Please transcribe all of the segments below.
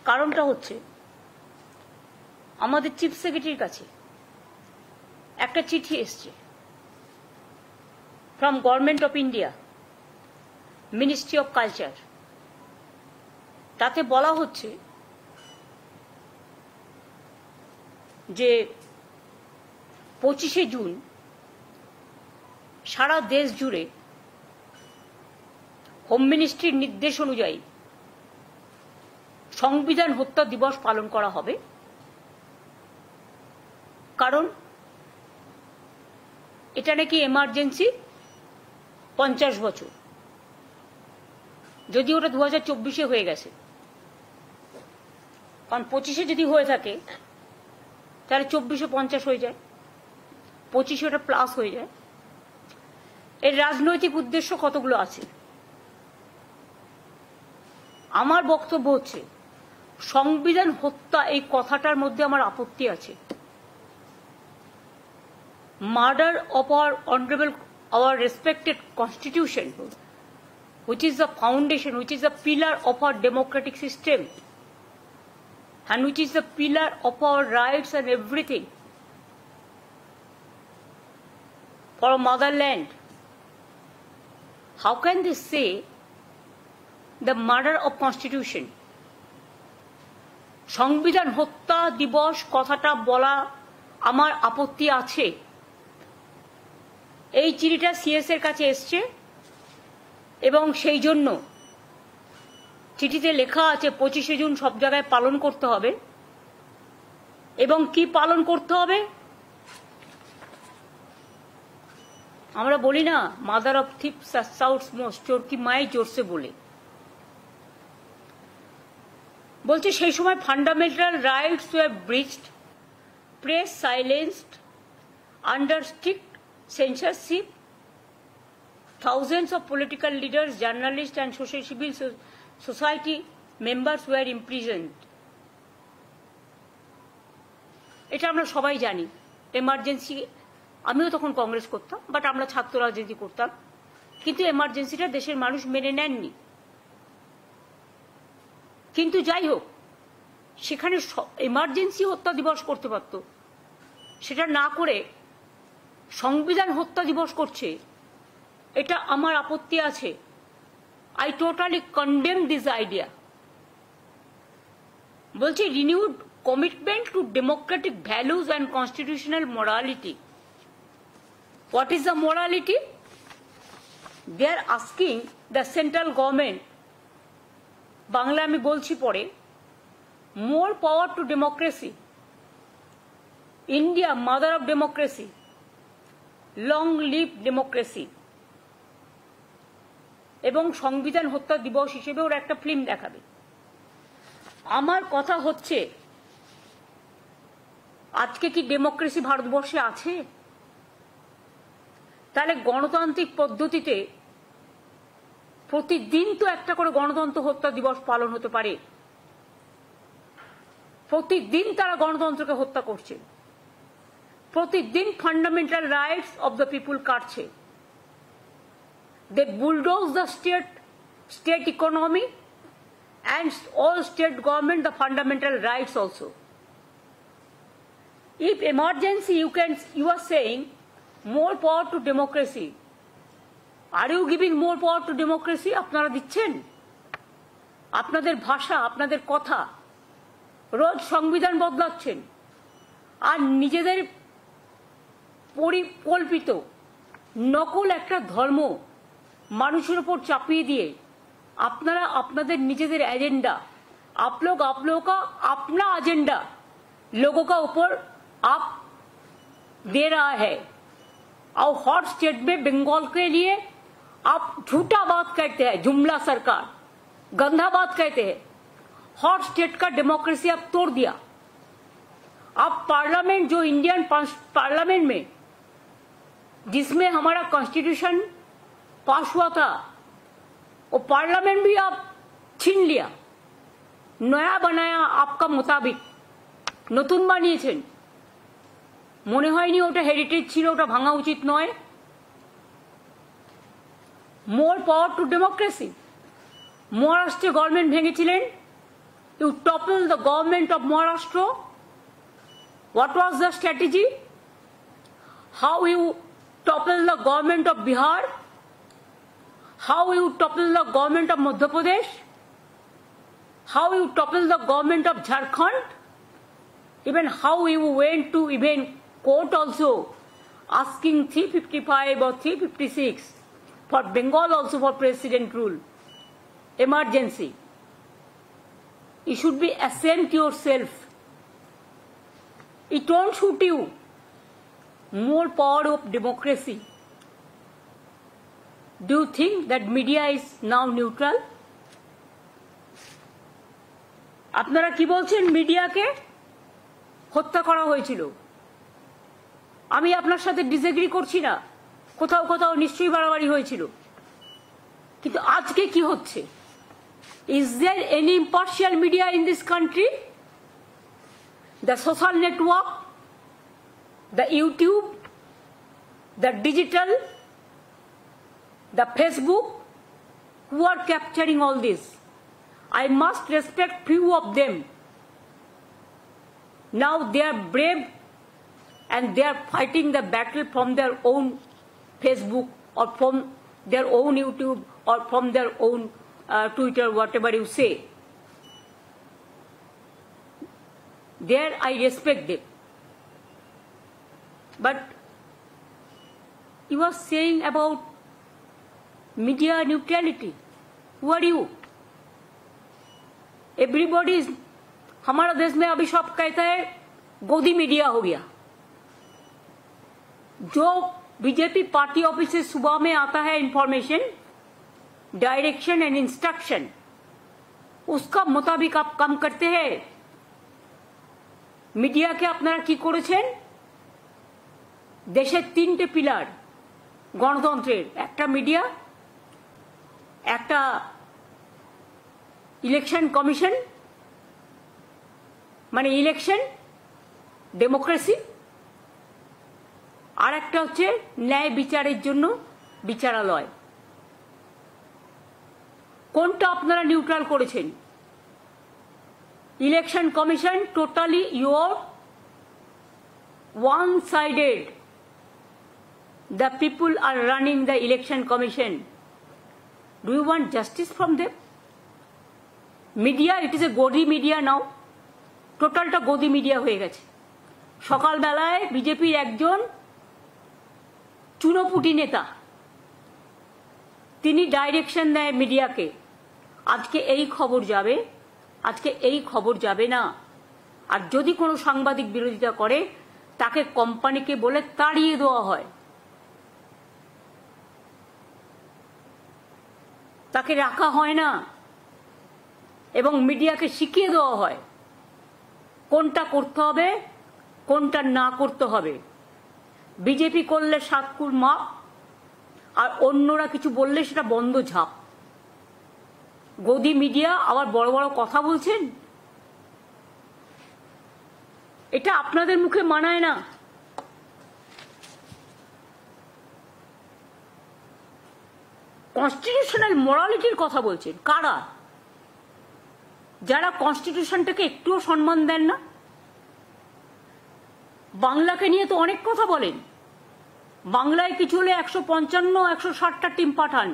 কারণটা হচ্ছে আমাদের চিফ সেক্রেটারির কাছে একটা চিঠি এসছে from government of India, ministry of culture. তাতে বলা হচ্ছে যে 25শে জুন সারা দেশ জুড়ে হোম মিনিস্ট্রির নির্দেশ অনুযায়ী সংবিধান হত্যা দিবস পালন করা হবে। কারণ এটা নাকি এমার্জেন্সি 50 বছর, যদি ওটা 2024-এ হয়ে গেছে। কারণ 25-এ যদি হয়ে থাকে তাহলে 24-এ 50 হয়ে যায়, 25-এ ওটা প্লাস হয়ে যায়। এর রাজনৈতিক উদ্দেশ্য কতগুলো আছে। আমার বক্তব্য হচ্ছে সংবিধান হত্যা এই কথাটার মধ্যে আমার আপত্তি আছে। Murder of our honorable, our respected constitution, which is the foundation, which is the pillar of our democratic system, and which is the pillar of our rights and everything for our motherland. How can they say the murder of constitution? সংবিধান হত্যা দিবস কথাটা বলা আমার আপত্তি আছে। এই চিঠিটা সিএস এর কাছে এসছে এবং সেই জন্য চিঠিতে লেখা আছে 25শে জুন সব জায়গায় পালন করতে হবে। এবং কি পালন করতে হবে? আমরা বলি না, mother of thieves shouts most, চোর কি মাই জোরসে বলে। বলছে সেই সময় fundamental rights were breached, press silenced, under strict censorship, thousands of political leaders, journalists and civil society members were imprisoned. এটা আমরা সবাই জানি। এমার্জেন্সি, আমিও তখন কংগ্রেস করতাম, বাট আমরা ছাত্র রাজনীতি করতাম, কিন্তু এমার্জেন্সিটা দেশের মানুষ মেনে নেননি। কিন্তু যাই হোক, সেখানে এমার্জেন্সি হত্যা দিবস করতে পারত, সেটা না করে সংবিধান হত্যা দিবস করছে। এটা আমার আপত্তি আছে। I totally condemn this idea. বলছে renewed commitment to democratic values and constitutional morality. What is the morality? They are asking the central government, Bangla আমি বলছি পরে, more power to democracy, India mother of democracy, long live democracy. এবং সংবিধান হত্যা দিবস হিসেবে ওরা একটা ফিল্ম দেখাবে। আমার কথা হচ্ছে, আজকে কি ডেমোক্রেসি ভারতবর্ষে আছে? তাহলে গণতান্ত্রিক পদ্ধতিতে প্রতিদিন তো একটা করে গণতন্ত্র হত্যা দিবস পালন হতে পারে। প্রতিদিন তারা গণতন্ত্রকে হত্যা করছে, প্রতিদিন fundamental rights of the people কাটছে। They bulldoze the state economy and all state government the fundamental rights also. If emergency you are saying more power to democracy, are you giving more power to democracy? আপনারা দিচ্ছেন? আপনাদের ভাষা, আপনাদের কথা, রোজ সংবিধান বদলাচ্ছেন আর নিজেদের পরিকল্পিত নকল একটা ধর্ম মানুষের উপর চাপিয়ে দিয়ে আপনারা আপনাদের নিজেদের एजेंडा, आप लोगों का अपना एजेंडा लोगों का ऊपर आप दे रहा है। और हॉट स्टेट में बंगाल के लिए आप झूठा बात कहते हैं, जुमला सरकार, गंदा बात कहते हैं। हॉट स्टेट का डेमोक्रेसी आप तोड़ दिया। आप पार्लियामेंट, जो इंडियन पार्लियामेंट में जिसमें हमारा कॉन्स्टिट्यूशन पास हुआ था, वो पार्लियामेंट भी आप छीन लिया, नया बनाया आपका मुताबिक, নতুন বানিয়েছেন। মনে হয়নি ওটা হেরিটেজ ছিল, ওটা ভাঙা উচিত নয়। মোর পাওয়ার টু ডেমোক্রেসি। মহারাষ্ট্রে government ভেঙেছিলেন, You topple the government of Maharashtra. What was the strategy? How you topple the government of Bihar? How you topple the government of Madhya Pradesh? How you topple the government of Jharkhand? Even how you went to even court also, asking 355 or 356 for Bengal also for president rule, emergency. You should be ashamed yourself. It won't suit you. More power of democracy. Do you think that media is now neutral? আপনারা কি বলছেন মিডিয়াকে হত্যা করা হয়েছিল? আমি আপনার সাথে ডিসএগ্রি করছি না, কোথাও কোথাও নিশ্চয়ই বাড়াবাড়ি হয়েছিল, কিন্তু আজকে কি হচ্ছে? Is there any impartial media in this country? The social network, the YouTube, the digital, the Facebook, who are capturing all this? I must respect few of them. Now they are brave and they are fighting the battle from their own Facebook or from their own YouTube or from their own Twitter, whatever you say. There I respect them. But you are saying about media neutrality. Who are you? Everybody is, हमारा देश में अभी सब कहता है गोदी media हो गया. जो बीजेपी पार्टी ऑफिस से सुबह में आता है इंफॉर्मेशन, डायरेक्शन एंड इंस्ट्रक्शन, उसका मुताबिक आप काम करते हैं. মিডিয়াকে আপনারা কি করেছেন? দেশের তিনটে পিলার গণতন্ত্রের, একটা মিডিয়া, একটা ইলেকশন কমিশন মানে ইলেকশন ডেমোক্রেসি, আর একটা হচ্ছে ন্যায় বিচারের জন্য বিচারালয়. কোনটা আপনারা নিউট্রাল করেছেন? Election commission totally your one-sided. The people are running the election commission. Do you want justice from them? Media, it is a godi media now. টোটালটা গদি মিডিয়া হয়ে গেছে. সকালবেলায় বিজেপির একজন চুনোপুটি নেতা, তিনি ডাইরেকশন দেয় মিডিয়াকে, আজকে এই খবর যাবে, আজকে এই খবর যাবে না. আর যদি কোনো সাংবাদিক বিরোধিতা করে তাকে কোম্পানিকে বলে তাড়িয়ে দেওয়া হয়, তাকে রাখা হয় না, এবং মিডিয়াকে শিখিয়ে দেওয়া হয় কোনটা করতে হবে কোনটা না করতে হবে. বিজেপি করলে সাতকুর মাপ, আর অন্যরা কিছু বললে সেটা বন্ধ ঝাপ. গদি মিডিয়া আবার বড় বড় কথা বলছেন, এটা আপনাদের মুখে মানায় না. কনস্টিটিউশনাল মোরালিটির কথা বলছেন কারা? যারা কনস্টিটিউশনটাকে একটুও সম্মান দেন না. বাংলাকে নিয়ে তো অনেক কথা বলেন, বাংলায় কিছু হলে 155-160টা টিম পাঠান,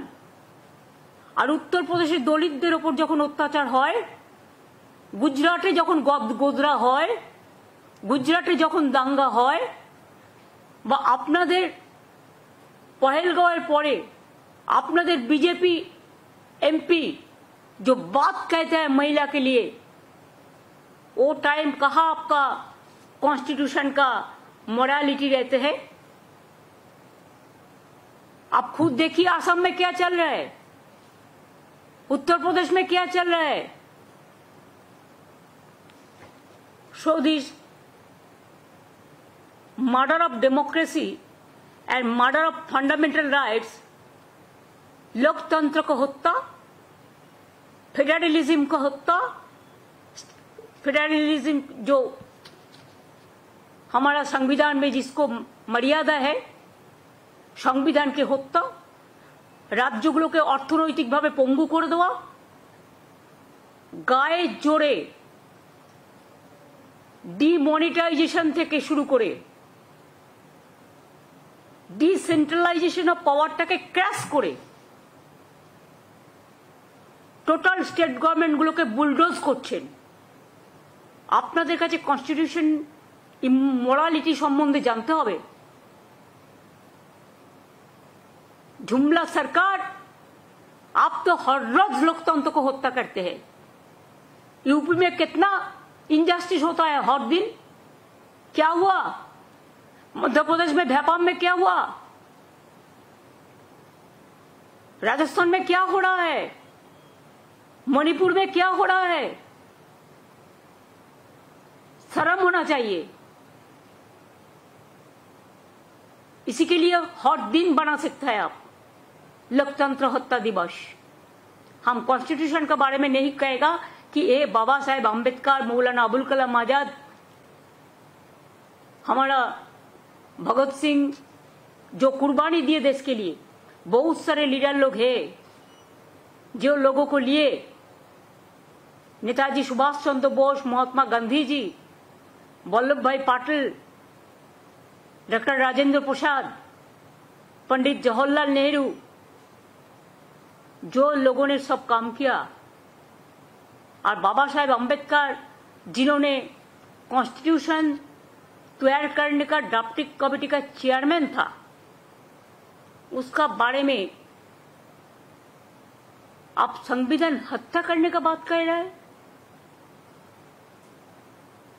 আর উত্তরপ্রদেশের দলিতদের ওপর যখন অত্যাচার হয়, গুজরাটে যখন গোদরা হয়, গুজরাটে যখন দাঙ্গা হয়, বা আপনাদের পহেলগাঁওয়ের পরে আপনাদের बीजेपी एमपी जो बात कहता है महिला के लिए, वो टाइम कहाँ आपका कॉन्स्टिट्यूशन का मोरालिटी रहते हैं? आप खुद देखिए असम में क्या चल रहा है, उत्तर प्रदेश में क्या चल रहा है. So this murder of democracy and murder of fundamental rights, लोकतंत्र को हत्या, फेडरलिज्म को हत्या, फेडरलिज्म जो हमारा संविधान में जिसको मर्यादा है, संविधान के हत्या, राज्यগুলোকে অর্থনৈতিকভাবে পঙ্গু করে দেওয়া, গায়ে জোরে ডিমনিটাইজেশন থেকে শুরু করে ডিসেন্ট্রালাইজেশন অফ পাওয়ারটাকে ক্র্যাশ করে টোটাল স্টেট গভর্নমেন্টগুলোকে বুলডোজ করছেন। আপনাদের কাছে কনস্টিটিউশন ইমোরালিটি সম্বন্ধে জানতে হবে। जुमला सरकार, आप तो हर रोज लोकतंत्र को हत्या करते हैं। यूपी में कितना इनजस्टिस होता है हर दिन। क्या हुआ मध्य प्रदेश में, भोपाल में क्या हुआ, राजस्थान में क्या हो रहा है, मणिपुर में क्या हो रहा है। शर्म होना चाहिए। इसी के लिए हर दिन बना सकता है आप लोकतंत्र हत्या दिवस। हम कॉन्स्टिट्यूशन के बारे में नहीं कहेगा कि ये बाबा साहेब अम्बेडकर, मौलाना अबुल कलाम आजाद, हमारा भगत सिंह जो कुर्बानी दिए देश के लिए, बहुत सारे लीडर लोग हैं जो लोगों को लिए, नेताजी सुभाष चंद्र बोस, महात्मा गांधी जी, वल्लभ भाई पाटिल, डॉक्टर राजेंद्र प्रसाद, पंडित जवाहरलाल नेहरू, जो लोगों ने सब काम किया। और बाबा साहेब अम्बेडकर जिन्होंने कॉन्स्टिट्यूशन तैयार करने का ड्राफ्टिंग कमेटी का चेयरमैन था, उसका बारे में आप संविधान हत्या करने का बात कह रहे हैं।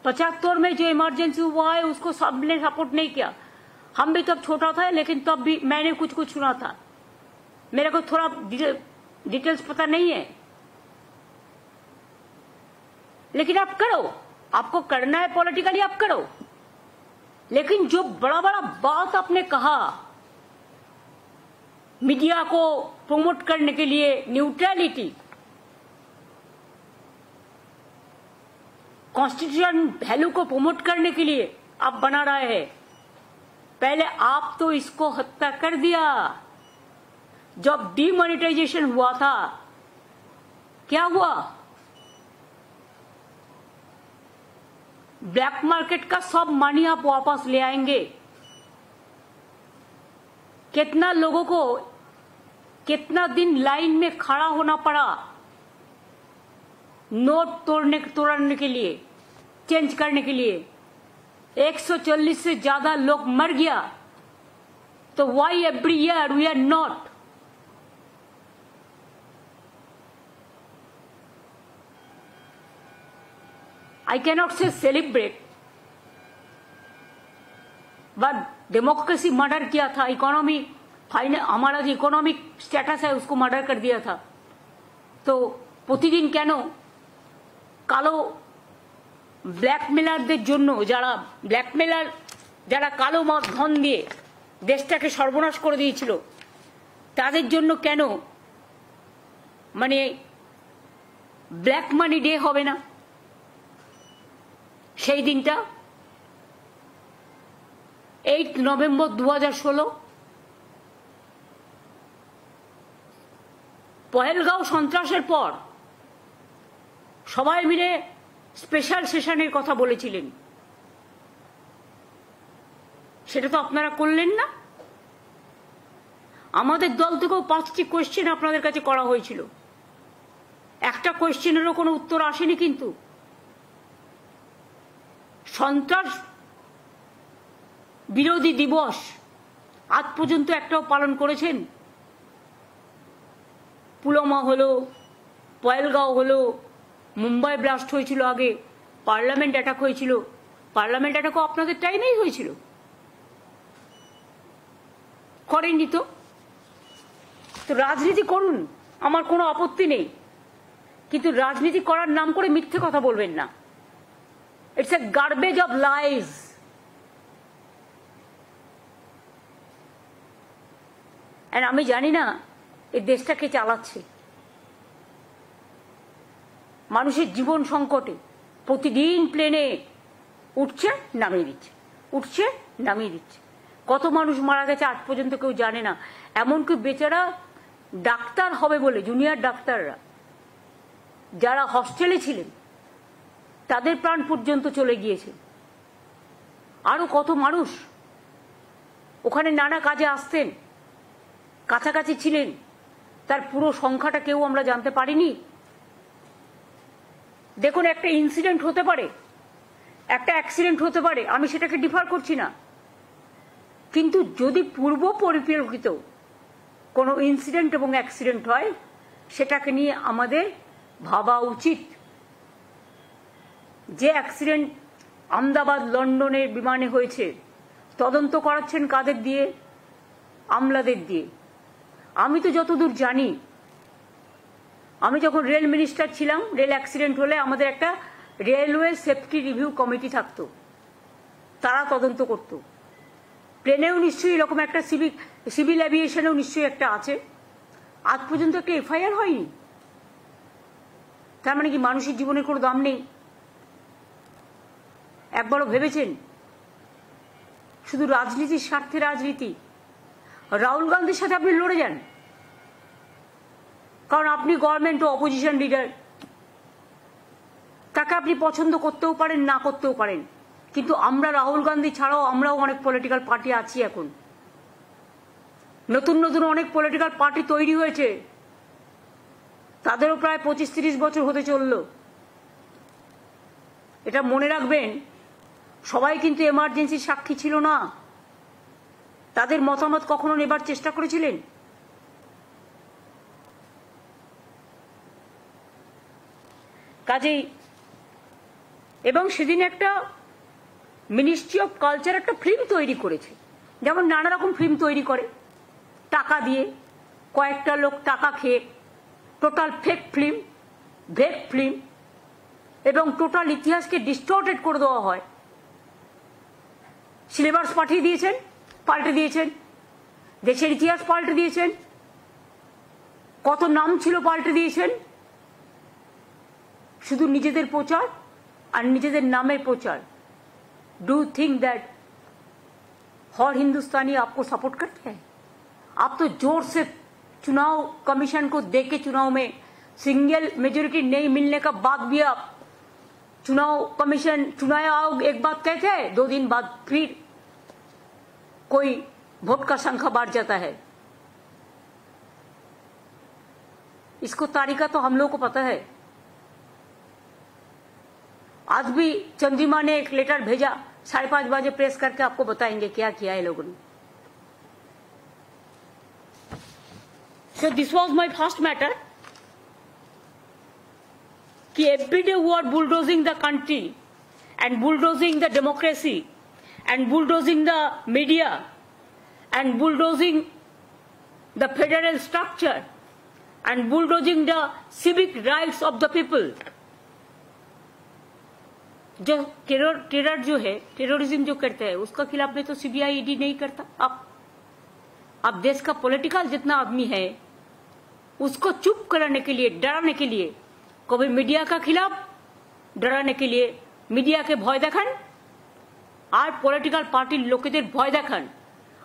75 में जो इमरजेंसी हुआ है उसको सबने सपोर्ट नहीं किया। हम भी तब छोटा था, लेकिन तब भी मैंने कुछ कुछ सुना था। मेरे को थोड़ा डिटेल्स पता नहीं है, लेकिन आप करो, आपको करना है पॉलिटिकली आप करो। लेकिन जो बड़ा बड़ा बात आपने कहा मीडिया को प्रमोट करने के लिए, न्यूट्रलिटी, कॉन्स्टिट्यूशन वैल्यू को प्रमोट करने के लिए आप बना रहे हैं। पहले आप तो इसको हत्या कर दिया। जब डीमोनेटाइजेशन हुआ था क्या हुआ, ब्लैक मार्केट का सब मनी आप वापस ले आएंगे। कितना लोगों को कितना दिन लाइन में खड़ा होना पड़ा नोट तोड़ने के लिए, चेंज करने के लिए। 140 से ज्यादा लोग मर गया। तो why every year we are not I cannot say celebrate, but democracy murder किया था, इकोनॉमी हमारा जो इकोनॉमिक स्टेटस है उसको मर्डर कर दिया था। तो प्रतिदिन क्यों কালো ব্ল্যাকমেলারদের জন্য, যারা ব্ল্যাকমেলার, যারা কালো ধন দিয়ে দেশটাকে সর্বনাশ করে দিয়েছিল, তাদের জন্য কেন মানে ব্ল্যাক মানি ডে হবে না সেই দিনটা? 8 নভেম্বর 2016 পহেলগাঁও সন্ত্রাসের পর সবাই মিলে স্পেশাল সেশনের কথা বলেছিলেন, সেটা তো আপনারা করলেন না। আমাদের দল থেকেও 5টি কোয়েশ্চেন আপনাদের কাছে করা হয়েছিল, একটা কোয়েশ্চেনেরও কোনো উত্তর আসেনি। কিন্তু সন্ত্রাস বিরোধী দিবস আজ পর্যন্ত একটাও পালন করেছেন? পুলওয়ামা হলো, পহেলগাঁও হলো, মুম্বাই ব্লাস্ট হয়েছিল, আগে পার্লামেন্ট অ্যাটাক হয়েছিল। পার্লামেন্ট অ্যাটাকও আপনাদের টাইমেই হয়েছিল, করেননি তো। তো রাজনীতি করুন, আমার কোনো আপত্তি নেই, কিন্তু রাজনীতি করার নাম করে মিথ্যে কথা বলবেন না। It's a garbage of lies. And আমি জানি না এই দেশটাকে চালাচ্ছে। মানুষের জীবন সংকটে প্রতিদিন প্লেনে উঠছে নামিয়ে দিচ্ছে, উঠছে নামিয়ে দিচ্ছে। কত মানুষ মারা গেছে আজ পর্যন্ত কেউ জানে না। এমনকি বেচারা ডাক্তার হবে বলে জুনিয়র ডাক্তাররা যারা হস্টেলে ছিলেন তাদের প্রাণ পর্যন্ত চলে গিয়েছে। আরো কত মানুষ ওখানে নানা কাজে আসতেন, কাছাকাছি ছিলেন, তার পুরো সংখ্যাটা কেউ আমরা জানতে পারিনি। দেখুন, একটা ইনসিডেন্ট হতে পারে, একটা অ্যাক্সিডেন্ট হতে পারে, আমি সেটাকে ডিফার করছি না, কিন্তু যদি পূর্ব পরিকল্পিত কোনো ইনসিডেন্ট এবং অ্যাক্সিডেন্ট হয় সেটাকে নিয়ে আমাদের ভাবা উচিত। যে অ্যাক্সিডেন্ট আহমেদাবাদ লন্ডনের বিমানে হয়েছে, তদন্ত করাচ্ছেন কাদের দিয়ে? আমলাদের দিয়ে। আমি তো যতদূর জানি, আমি যখন রেল মিনিস্টার ছিলাম, রেল অ্যাক্সিডেন্ট হলে আমাদের একটা রেলওয়ে সেফটি রিভিউ কমিটি থাকতো, তারা তদন্ত করত। প্লেনেও নিশ্চয়ই এরকম একটা সিভিল অ্যাভিয়েশনেও নিশ্চয়ই একটা আছে। আজ পর্যন্ত একটা এফআইআর হয়নি। তার মানে কি মানুষের জীবনের কোনো দাম নেই? একবারও ভেবেছেন? শুধু রাজনীতির স্বার্থে রাজনীতি। রাহুল গান্ধীর সাথে আপনি লড়ে যান, কারণ আপনি গভর্নমেন্ট ও অপোজিশন লিডার, তাকে আপনি পছন্দ করতেও পারেন, না করতেও পারেন, কিন্তু আমরা রাহুল গান্ধী ছাড়াও আমরাও অনেক পলিটিক্যাল পার্টি আছি। এখন নতুন নতুন অনেক পলিটিক্যাল পার্টি তৈরি হয়েছে, তাদেরও প্রায় 25-30 বছর হতে চলল। এটা মনে রাখবেন, সবাই কিন্তু এমার্জেন্সির সাক্ষী ছিল না। তাদের মতামত কখনো নেবার চেষ্টা করেছিলেন? কাজেই, এবং সেদিন একটা মিনিস্ট্রি অফ কালচার একটা ফিল্ম তৈরি করেছে, যেমন নানা রকম ফিল্ম তৈরি করে টাকা দিয়ে, কয়েকটা লোক টাকা খেয়ে, টোটাল ফেক ফিল্ম, ভেক ফিল্ম, এবং টোটাল ইতিহাসকে ডিস্টর্টেড করে দেওয়া হয়। সিলেবাস পাঠিয়ে দিয়েছেন, পাল্টে দিয়েছেন, দেশের ইতিহাস পাল্টে দিয়েছেন, কত নাম ছিল পাল্টে দিয়েছেন, শুধু নিজেদের প্রচার আর নিজেদের নামের প্রচার। डू थिंक दैट हर हिंदुस्तानी आपको सपोर्ट करते हैं? आप तो जोर से चुनाव कमीशन को देख के चुनाव में सिंगल मेजोरिटी नहीं मिलने का बाद भी आप चुनाव कमीशन चुनाव आयोग एक बात कहते हैं, 2 दिन बाद फिर कोई वोट का संख्या बढ़ जाता है। इसको तारीखा तो हम लोग को पता है। आज भी चंद्रिमा ने एक लेटर भेजा, 5:30 बजे प्रेस करके आपको बताएंगे क्या किया है लोगों ने। So this was my first matter कि every day we are bulldozing the country and bulldozing the democracy and bulldozing the media and bulldozing the federal structure and bulldozing the civic rights of the people। जो terror जो है, terrorism जो करते हैं, उसका खिलाफ में तो सीबीआई ईडी नहीं करता। अब देश का पॉलिटिकल जितना आदमी है उसको चुप कराने के लिए, डराने के लिए, कभी मीडिया का खिलाफ डराने के लिए मीडिया के भय देखान और पॉलिटिकल पार्टी लोकेদের ভয় দেখান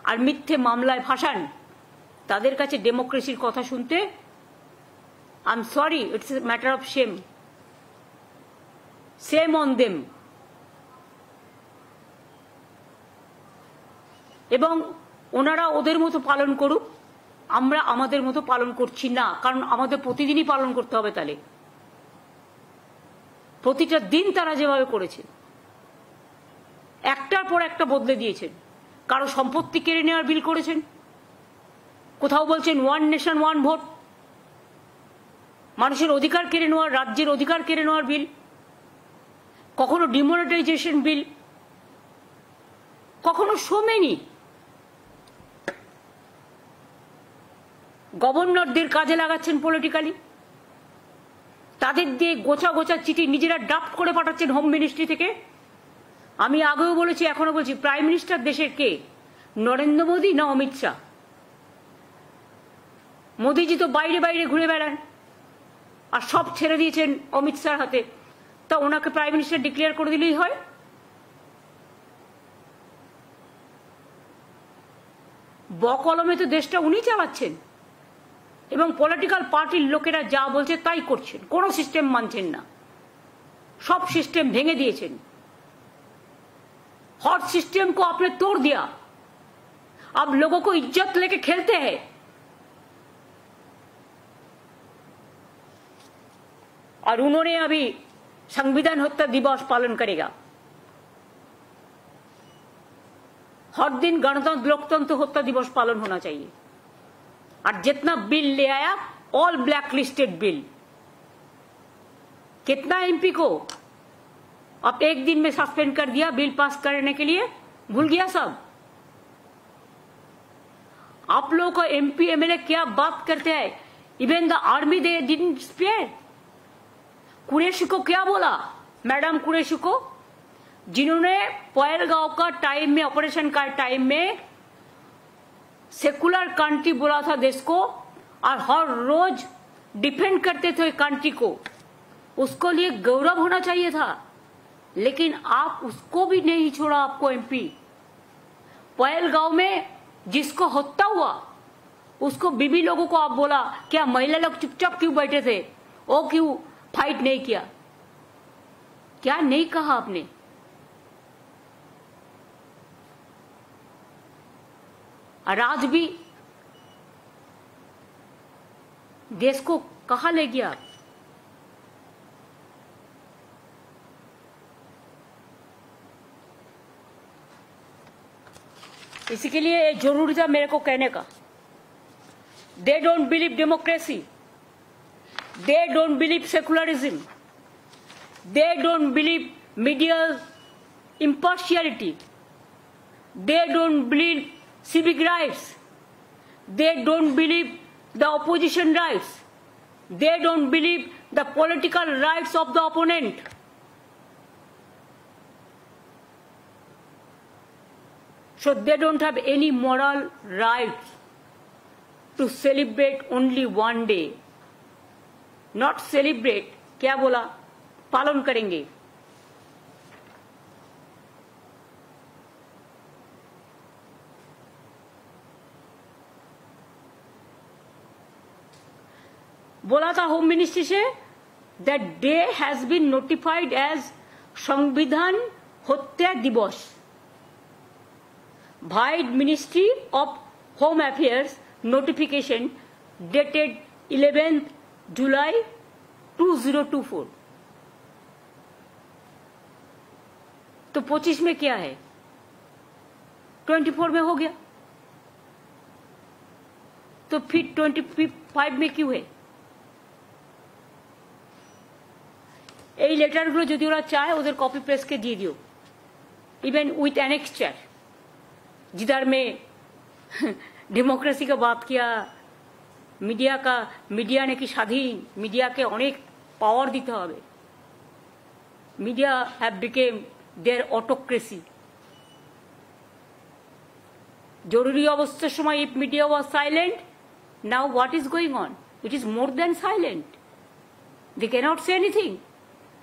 আর মিথ্যে মামলায় ফাঁসান। তাদের কাছে ডেমোক্রেসির কথা শুনতে I am sorry, it's a matter of shame. Shame on them। এবং ওনারা ওদের মতো পালন করুক, আমরা আমাদের মতো পালন করছি না, কারণ আমাদের প্রতিদিনই পালন করতে হবে। তাহলে প্রতিটা দিন তারা যেভাবে করেছে, একটার পর একটা বদলে দিয়েছেন। কারো সম্পত্তি কেড়ে নেওয়ার বিল করেছেন, কোথাও বলছেন 1 নেশন 1 ভোট, মানুষের অধিকার কেড়ে নেওয়ার, রাজ্যের অধিকার কেড়ে নেওয়ার বিল, কখনো ডিমনিটাইজেশন বিল, কখনো সোমেনি গভর্নরদের কাজে লাগাচ্ছেন পলিটিক্যালি, তাদের দিয়ে গোছা গোছা চিঠি নিজেরা ড্রাফট করে পাঠাচ্ছেন হোম মিনিস্ট্রি থেকে। আমি আগেও বলেছি, এখনো বলছি, প্রাইম মিনিস্টার দেশের কে? নরেন্দ্র মোদী না অমিত শাহ? মোদীজি তো বাইরে বাইরে ঘুরে বেড়ান আর সব ছেড়ে দিয়েছেন অমিত শাহর হাতে, তা ওনাকে প্রাইম মিনিস্টার ডিক্লেয়ার করে দিলেই হয়। বকলমে তো দেশটা উনি চালাচ্ছেন। এবং পলিটিক্যাল পার্টির লোকেরা যা বলছে তাই করছেন, কোনো সিস্টেম মানছেন না, सब सिस्टम भेंगे दिए। हर सिस्टम को आपने तोड़ दिया, अब लोगों को इज्जत लेके खेलते हैं। और उन्होंने अभी संविधान हत्या दिवस पालन करेगा, हर दिन गणतंत्र लोकतंत्र हत्या दिवस पालन होना चाहिए। और जितना बिल ले आया ऑल ब्लैक लिस्टेड बिल, कितना एमपी को अब एक दिन में सस्पेंड कर दिया बिल पास करने के लिए, भूल गया सब। आप लोगों को एमपी एमएलए क्या बात करते हैं, even the army they didn't spare. Qureshi को क्या बोला, मैडम कुरैशी को, जिन्होंने पहलगांव का टाइम में, ऑपरेशन का टाइम में सेकुलर कंट्री बोला था देश को, और हर रोज डिफेंड करते थे कंट्री को, उसको लिए गौरव होना चाहिए था। लेकिन आप उसको भी नहीं छोड़ा, आपको एमपी। पहलगांव में जिसको हत्या हुआ उसको बीबी लोगों को आप बोला, क्या महिला लोग चुपचाप क्यों बैठे थे, वो क्यों फाइट नहीं किया, क्या नहीं कहा आपने। और आज भी देश को कहां ले गया। इसी के लिए जरूरी था मेरे को कहने का। They don't believe democracy, they don't believe secularism, they don't believe media impartiality, they don't believe civic rights, they don't believe the opposition rights, they don't believe the political rights of the opponent. So they don't have any moral right to celebrate only one day. Not celebrate, क्या बोला, पालन करेंगे। बोला था home ministry से, that day has been notified as संविधान हत्या दिवस by Ministry of Home Affairs notification dated 11th July 2024। तो 25 में क्या है, 24 में हो गया, तो फिर 25 में क्यों है। এই লেটারগুলো যদি ওরা চায় ওদের কপি পেস্ট के দিয়ে दियो, इवन विथ एनेक्सचर, जिधर में डेमोक्रेसी का बात किया, मीडिया ने कि स्वाधीन, मीडिया के अनेक पावर दीते হবে, media have become their autocracy. जरूरी अवस्थार समय if media was silent, now what is going on, it is more than silent, they cannot say anything,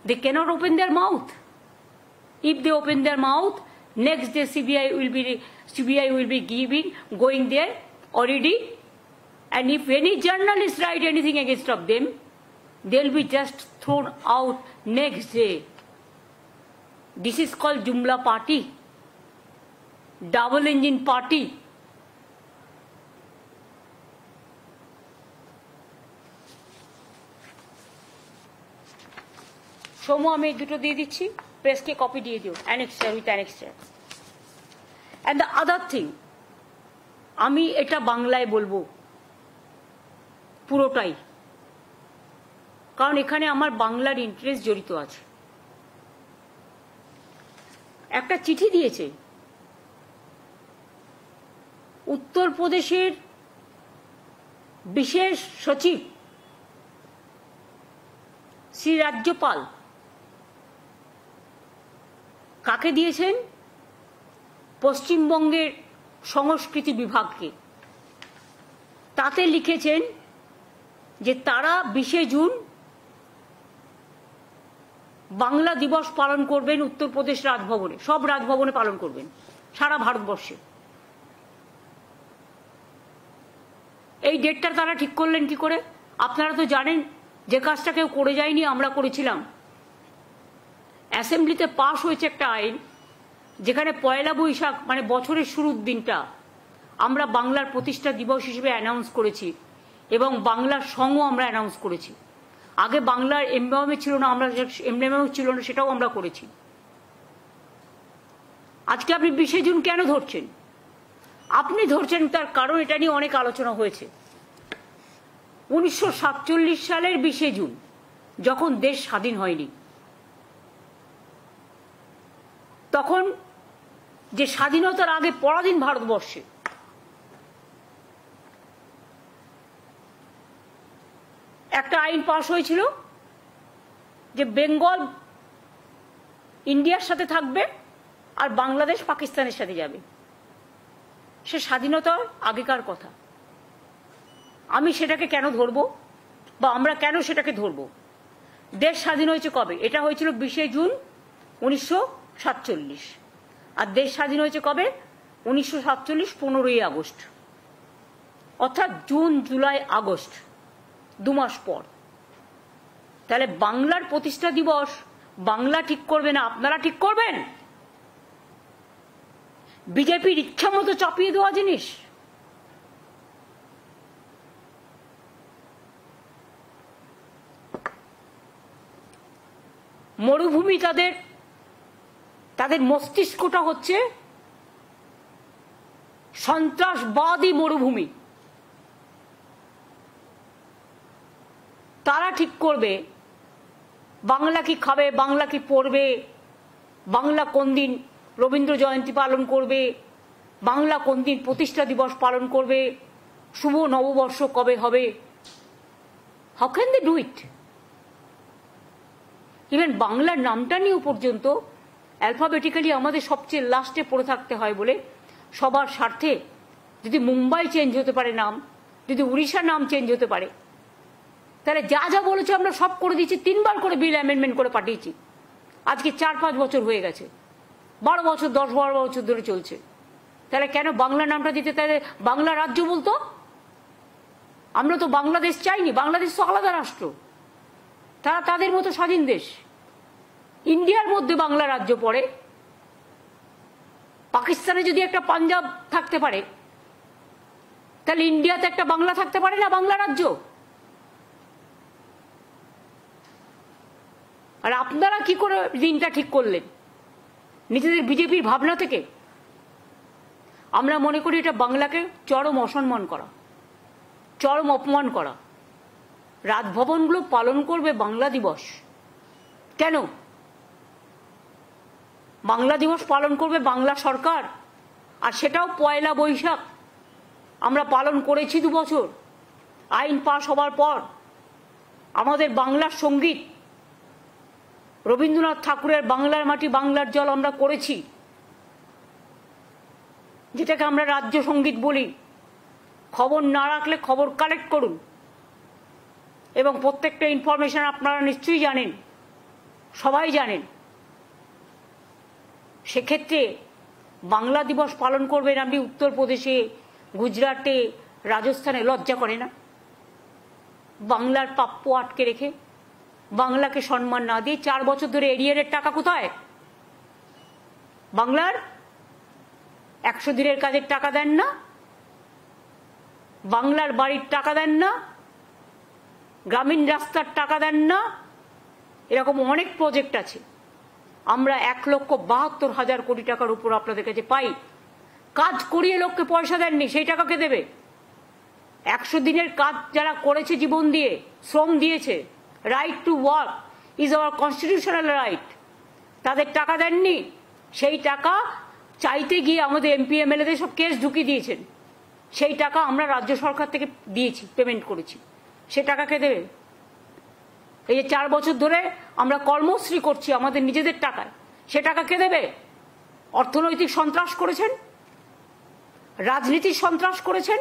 they cannot open their mouth. If they open their mouth, next day CBI will be going there already, and if any journalist write anything against of them, they'll be just thrown out next day. This is called Jumla party, double engine party. सोमो আমি দুটো দিয়ে দিচ্ছি, প্রেসকে copy দিয়ে দিও, annexure with annexure. And the other thing, আমি এটা বাংলায় বলবো পুরোটাই, কারণ এখানে আমার বাংলার ইন্টারেস্ট জড়িত আছে। একটা চিঠি দিয়েছে উত্তরপ্রদেশের বিশেষ সচিব শ্রী রাজ্যপাল, কাকে দিয়েছেন, পশ্চিমবঙ্গের সংস্কৃতি বিভাগকে। তাতে লিখেছেন যে তারা 20 জুন বাংলা দিবস পালন করবেন উত্তরপ্রদেশ রাজভবনে, সব রাজভবনে পালন করবেন সারা ভারতবর্ষে। এই ডেটটা তারা ঠিক করলেন কি করে? আপনারা তো জানেন যে কাজটা কেউ করে যায়নি, আমরা করেছিলাম। অ্যাসেম্বলিতে পাশ হয়েছে একটা আইন যেখানে পয়লা বৈশাখ মানে বছরের শুরুর দিনটা আমরা বাংলার প্রতিষ্ঠা দিবস হিসেবে অ্যানাউন্স করেছি এবং বাংলার সংও আমরা অ্যানাউন্স করেছি। আগে বাংলার এমব্লেমে ছিল না, আমরা এমব্লেমেও ছিল না, সেটাও আমরা করেছি। আজকে আপনি 20শে জুন কেন ধরছেন? আপনি ধরছেন তার কারণ এটা নিয়ে অনেক আলোচনা হয়েছে। 1947 সালের 20শে জুন যখন দেশ স্বাধীন হয়নি, তখন যে স্বাধীনতার আগে পরাধীন ভারতবর্ষে একটা আইন পাশ হয়েছিল যে বেঙ্গল ইন্ডিয়ার সাথে থাকবে আর বাংলাদেশ পাকিস্তানের সাথে যাবে। সে স্বাধীনতার আগেকার কথা। আমি সেটাকে কেন ধরবো বা আমরা কেন সেটাকে ধরবো? দেশ স্বাধীন হয়েছে কবে? এটা হয়েছিল 20শে জুন 1947। আর দেশ স্বাধীন হয়েছে কবে? 1947 15ই আগস্ট, অর্থাৎ জুন জুলাই আগস্ট 2 মাস পর। তাহলে বাংলার প্রতিষ্ঠা দিবস বাংলা ঠিক করবে না, আপনারা ঠিক করবেন? বিজেপির ইচ্ছা মতো চাপিয়ে দেওয়া জিনিস। মরুভূমি তাদের মস্তিষ্কটা হচ্ছে সন্ত্রাসবাদী মরুভূমি। তারা ঠিক করবে বাংলা কি খাবে, বাংলা কি পড়বে, বাংলা কোন দিন রবীন্দ্র জয়ন্তী পালন করবে, বাংলা কোন দিন প্রতিষ্ঠা দিবস পালন করবে, শুভ নববর্ষ কবে হবে। How can they do it? Even বাংলার নামটা নিয়েও পর্যন্ত অ্যালফাবেটিক্যালি আমাদের সবচেয়ে লাস্টে পড়ে থাকতে হয় বলে সবার স্বার্থে যদি মুম্বাই চেঞ্জ হতে পারে নাম, যদি উড়িষ্যার নাম চেঞ্জ হতে পারে, তাহলে যা যা বলেছে আমরা সব করে দিচ্ছি। 3 বার করে বিল অ্যামেন্ডমেন্ট করে পাঠিয়েছি। আজকে 4-5 বছর হয়ে গেছে, 12 বছর 10-12 বছর ধরে চলছে। তাহলে কেন বাংলা নামটা দিতে? তাহলে বাংলা রাজ্য বলতো। আমরা তো বাংলাদেশ চাইনি, বাংলাদেশ তো আলাদা রাষ্ট্র, তারা তাদের মতো স্বাধীন দেশ। ইন্ডিয়ার মধ্যে বাংলা রাজ্য পড়ে। পাকিস্তানে যদি একটা পাঞ্জাব থাকতে পারে, তাহলে ইন্ডিয়াতে একটা বাংলা থাকতে পারে না, বাংলা রাজ্য? আর আপনারা কি করে দিনটা ঠিক করলেন? নিজেদের বিজেপির ভাবনা থেকে? আমরা মনে করি এটা বাংলাকে চরম অসম্মান করা, চরম অপমান করা। রাজভবনগুলো পালন করবে বাংলা দিবস কেন? বাংলা দিবস পালন করবে বাংলা সরকার, আর সেটাও পয়লা বৈশাখ। আমরা পালন করেছি 2 বছর। আইন পাশ হবার পর আমাদের বাংলার সঙ্গীত রবীন্দ্রনাথ ঠাকুরের বাংলার মাটি বাংলার জল আমরা করেছি, যেটাকে আমরা রাজ্য সঙ্গীত বলি। খবর না রাখলে খবর কালেক্ট করুন, এবং প্রত্যেকটা ইনফরমেশন আপনারা নিশ্চয়ই জানেন, সবাই জানেন। সেক্ষেত্রে বাংলা দিবস পালন করবেন আপনি উত্তরপ্রদেশে, গুজরাটে, রাজস্থানে? লজ্জা করে না? বাংলার প্রাপ্য আটকে রেখে, বাংলাকে সম্মান না দিয়ে 4 বছর ধরে এরিয়ারের টাকা কোথায়? বাংলার 100 দিনের কাজের টাকা দেন না, বাংলার বাড়ির টাকা দেন না, গ্রামীণ রাস্তার টাকা দেন না। এরকম অনেক প্রজেক্ট আছে। আমরা 1,72,000 কোটি টাকার উপর আপনাদের কাছে পাই। কাজ করিয়ে লোককে পয়সা দেননি, সেই টাকাকে দেবে? 100 দিনের কাজ যারা করেছে, জীবন দিয়ে শ্রম দিয়েছে, right to work is our constitutional right, তাদের টাকা দেননি। সেই টাকা চাইতে গিয়ে আমাদের এমপি এমএলএদের সব কেস ঢুকিয়ে দিয়েছেন। সেই টাকা আমরা রাজ্য সরকার থেকে দিয়েছি, পেমেন্ট করেছি। সে টাকাকে দেবে? এই যে 4 বছর ধরে আমরা কর্মশ্রী করছি আমাদের নিজেদের টাকায়, সে টাকা কে দেবে? অর্থনৈতিক সন্ত্রাস করেছেন, রাজনীতির সন্ত্রাস করেছেন,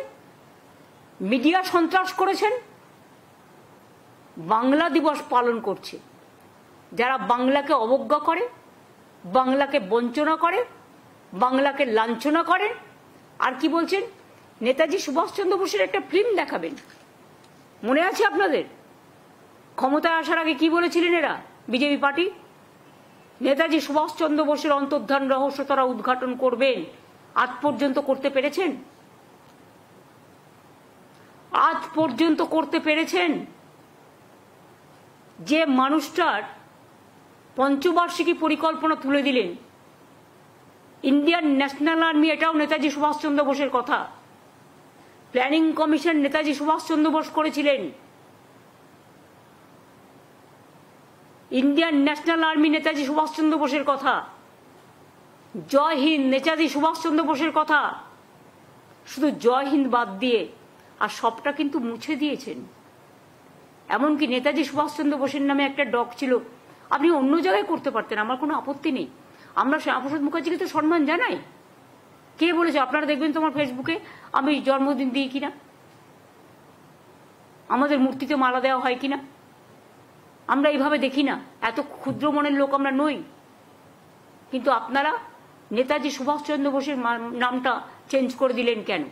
মিডিয়া সন্ত্রাস করেছেন। বাংলা দিবস পালন করছে যারা বাংলাকে অবজ্ঞা করে, বাংলাকে বঞ্চনা করে, বাংলাকে লাঞ্ছনা করে। আর কি বলছেন? নেতাজি সুভাষচন্দ্র বোসের একটা ফিল্ম দেখাবেন। মনে আছে আপনাদের? ক্ষমতায় আসার আগে কি বলেছিলেন এরা, বিজেপি পার্টি? নেতাজি সুভাষচন্দ্র বোসের অন্তর্ধান রহস্য তারা উদ্ঘাটন করবেন। আজ পর্যন্ত করতে পেরেছেন? আজ পর্যন্ত করতে পেরেছেন? যে মানুষটার পঞ্চবার্ষিকী পরিকল্পনা তুলে দিলেন, ইন্ডিয়ান ন্যাশনাল আর্মি, এটাও নেতাজি সুভাষচন্দ্র বোসের কথা। প্ল্যানিং কমিশন নেতাজি সুভাষচন্দ্র বোস করেছিলেন। Indian national army Netaji Subhash Chandra বোসের কথা। জয় হিন্দ নেতাজি সুভাষচন্দ্র বোসের কথা। শুধু জয় হিন্দ বাদ দিয়ে আর সবটা কিন্তু মুছে দিয়েছেন। এমনকি নেতাজি সুভাষচন্দ্র বোসের নামে একটা ডগ ছিল, আপনি অন্য জায়গায় করতে পারতেন, আমার কোনো আপত্তি নেই। আমরা শ্যামাপ্রসাদ মুখার্জিকে তো সম্মান জানাই। কে বলেছে? আপনারা দেখবেন তোমার ফেসবুকে আমি জন্মদিন দিই কিনা, আমাদের মূর্তিতে মালা দেওয়া হয় কিনা। আমরা এইভাবে দেখি না, এত ক্ষুদ্র মনের লোক আমরা নই। কিন্তু আপনারা নেতাজি সুভাষচন্দ্র বোসের নামটা চেঞ্জ করে দিলেন কেন?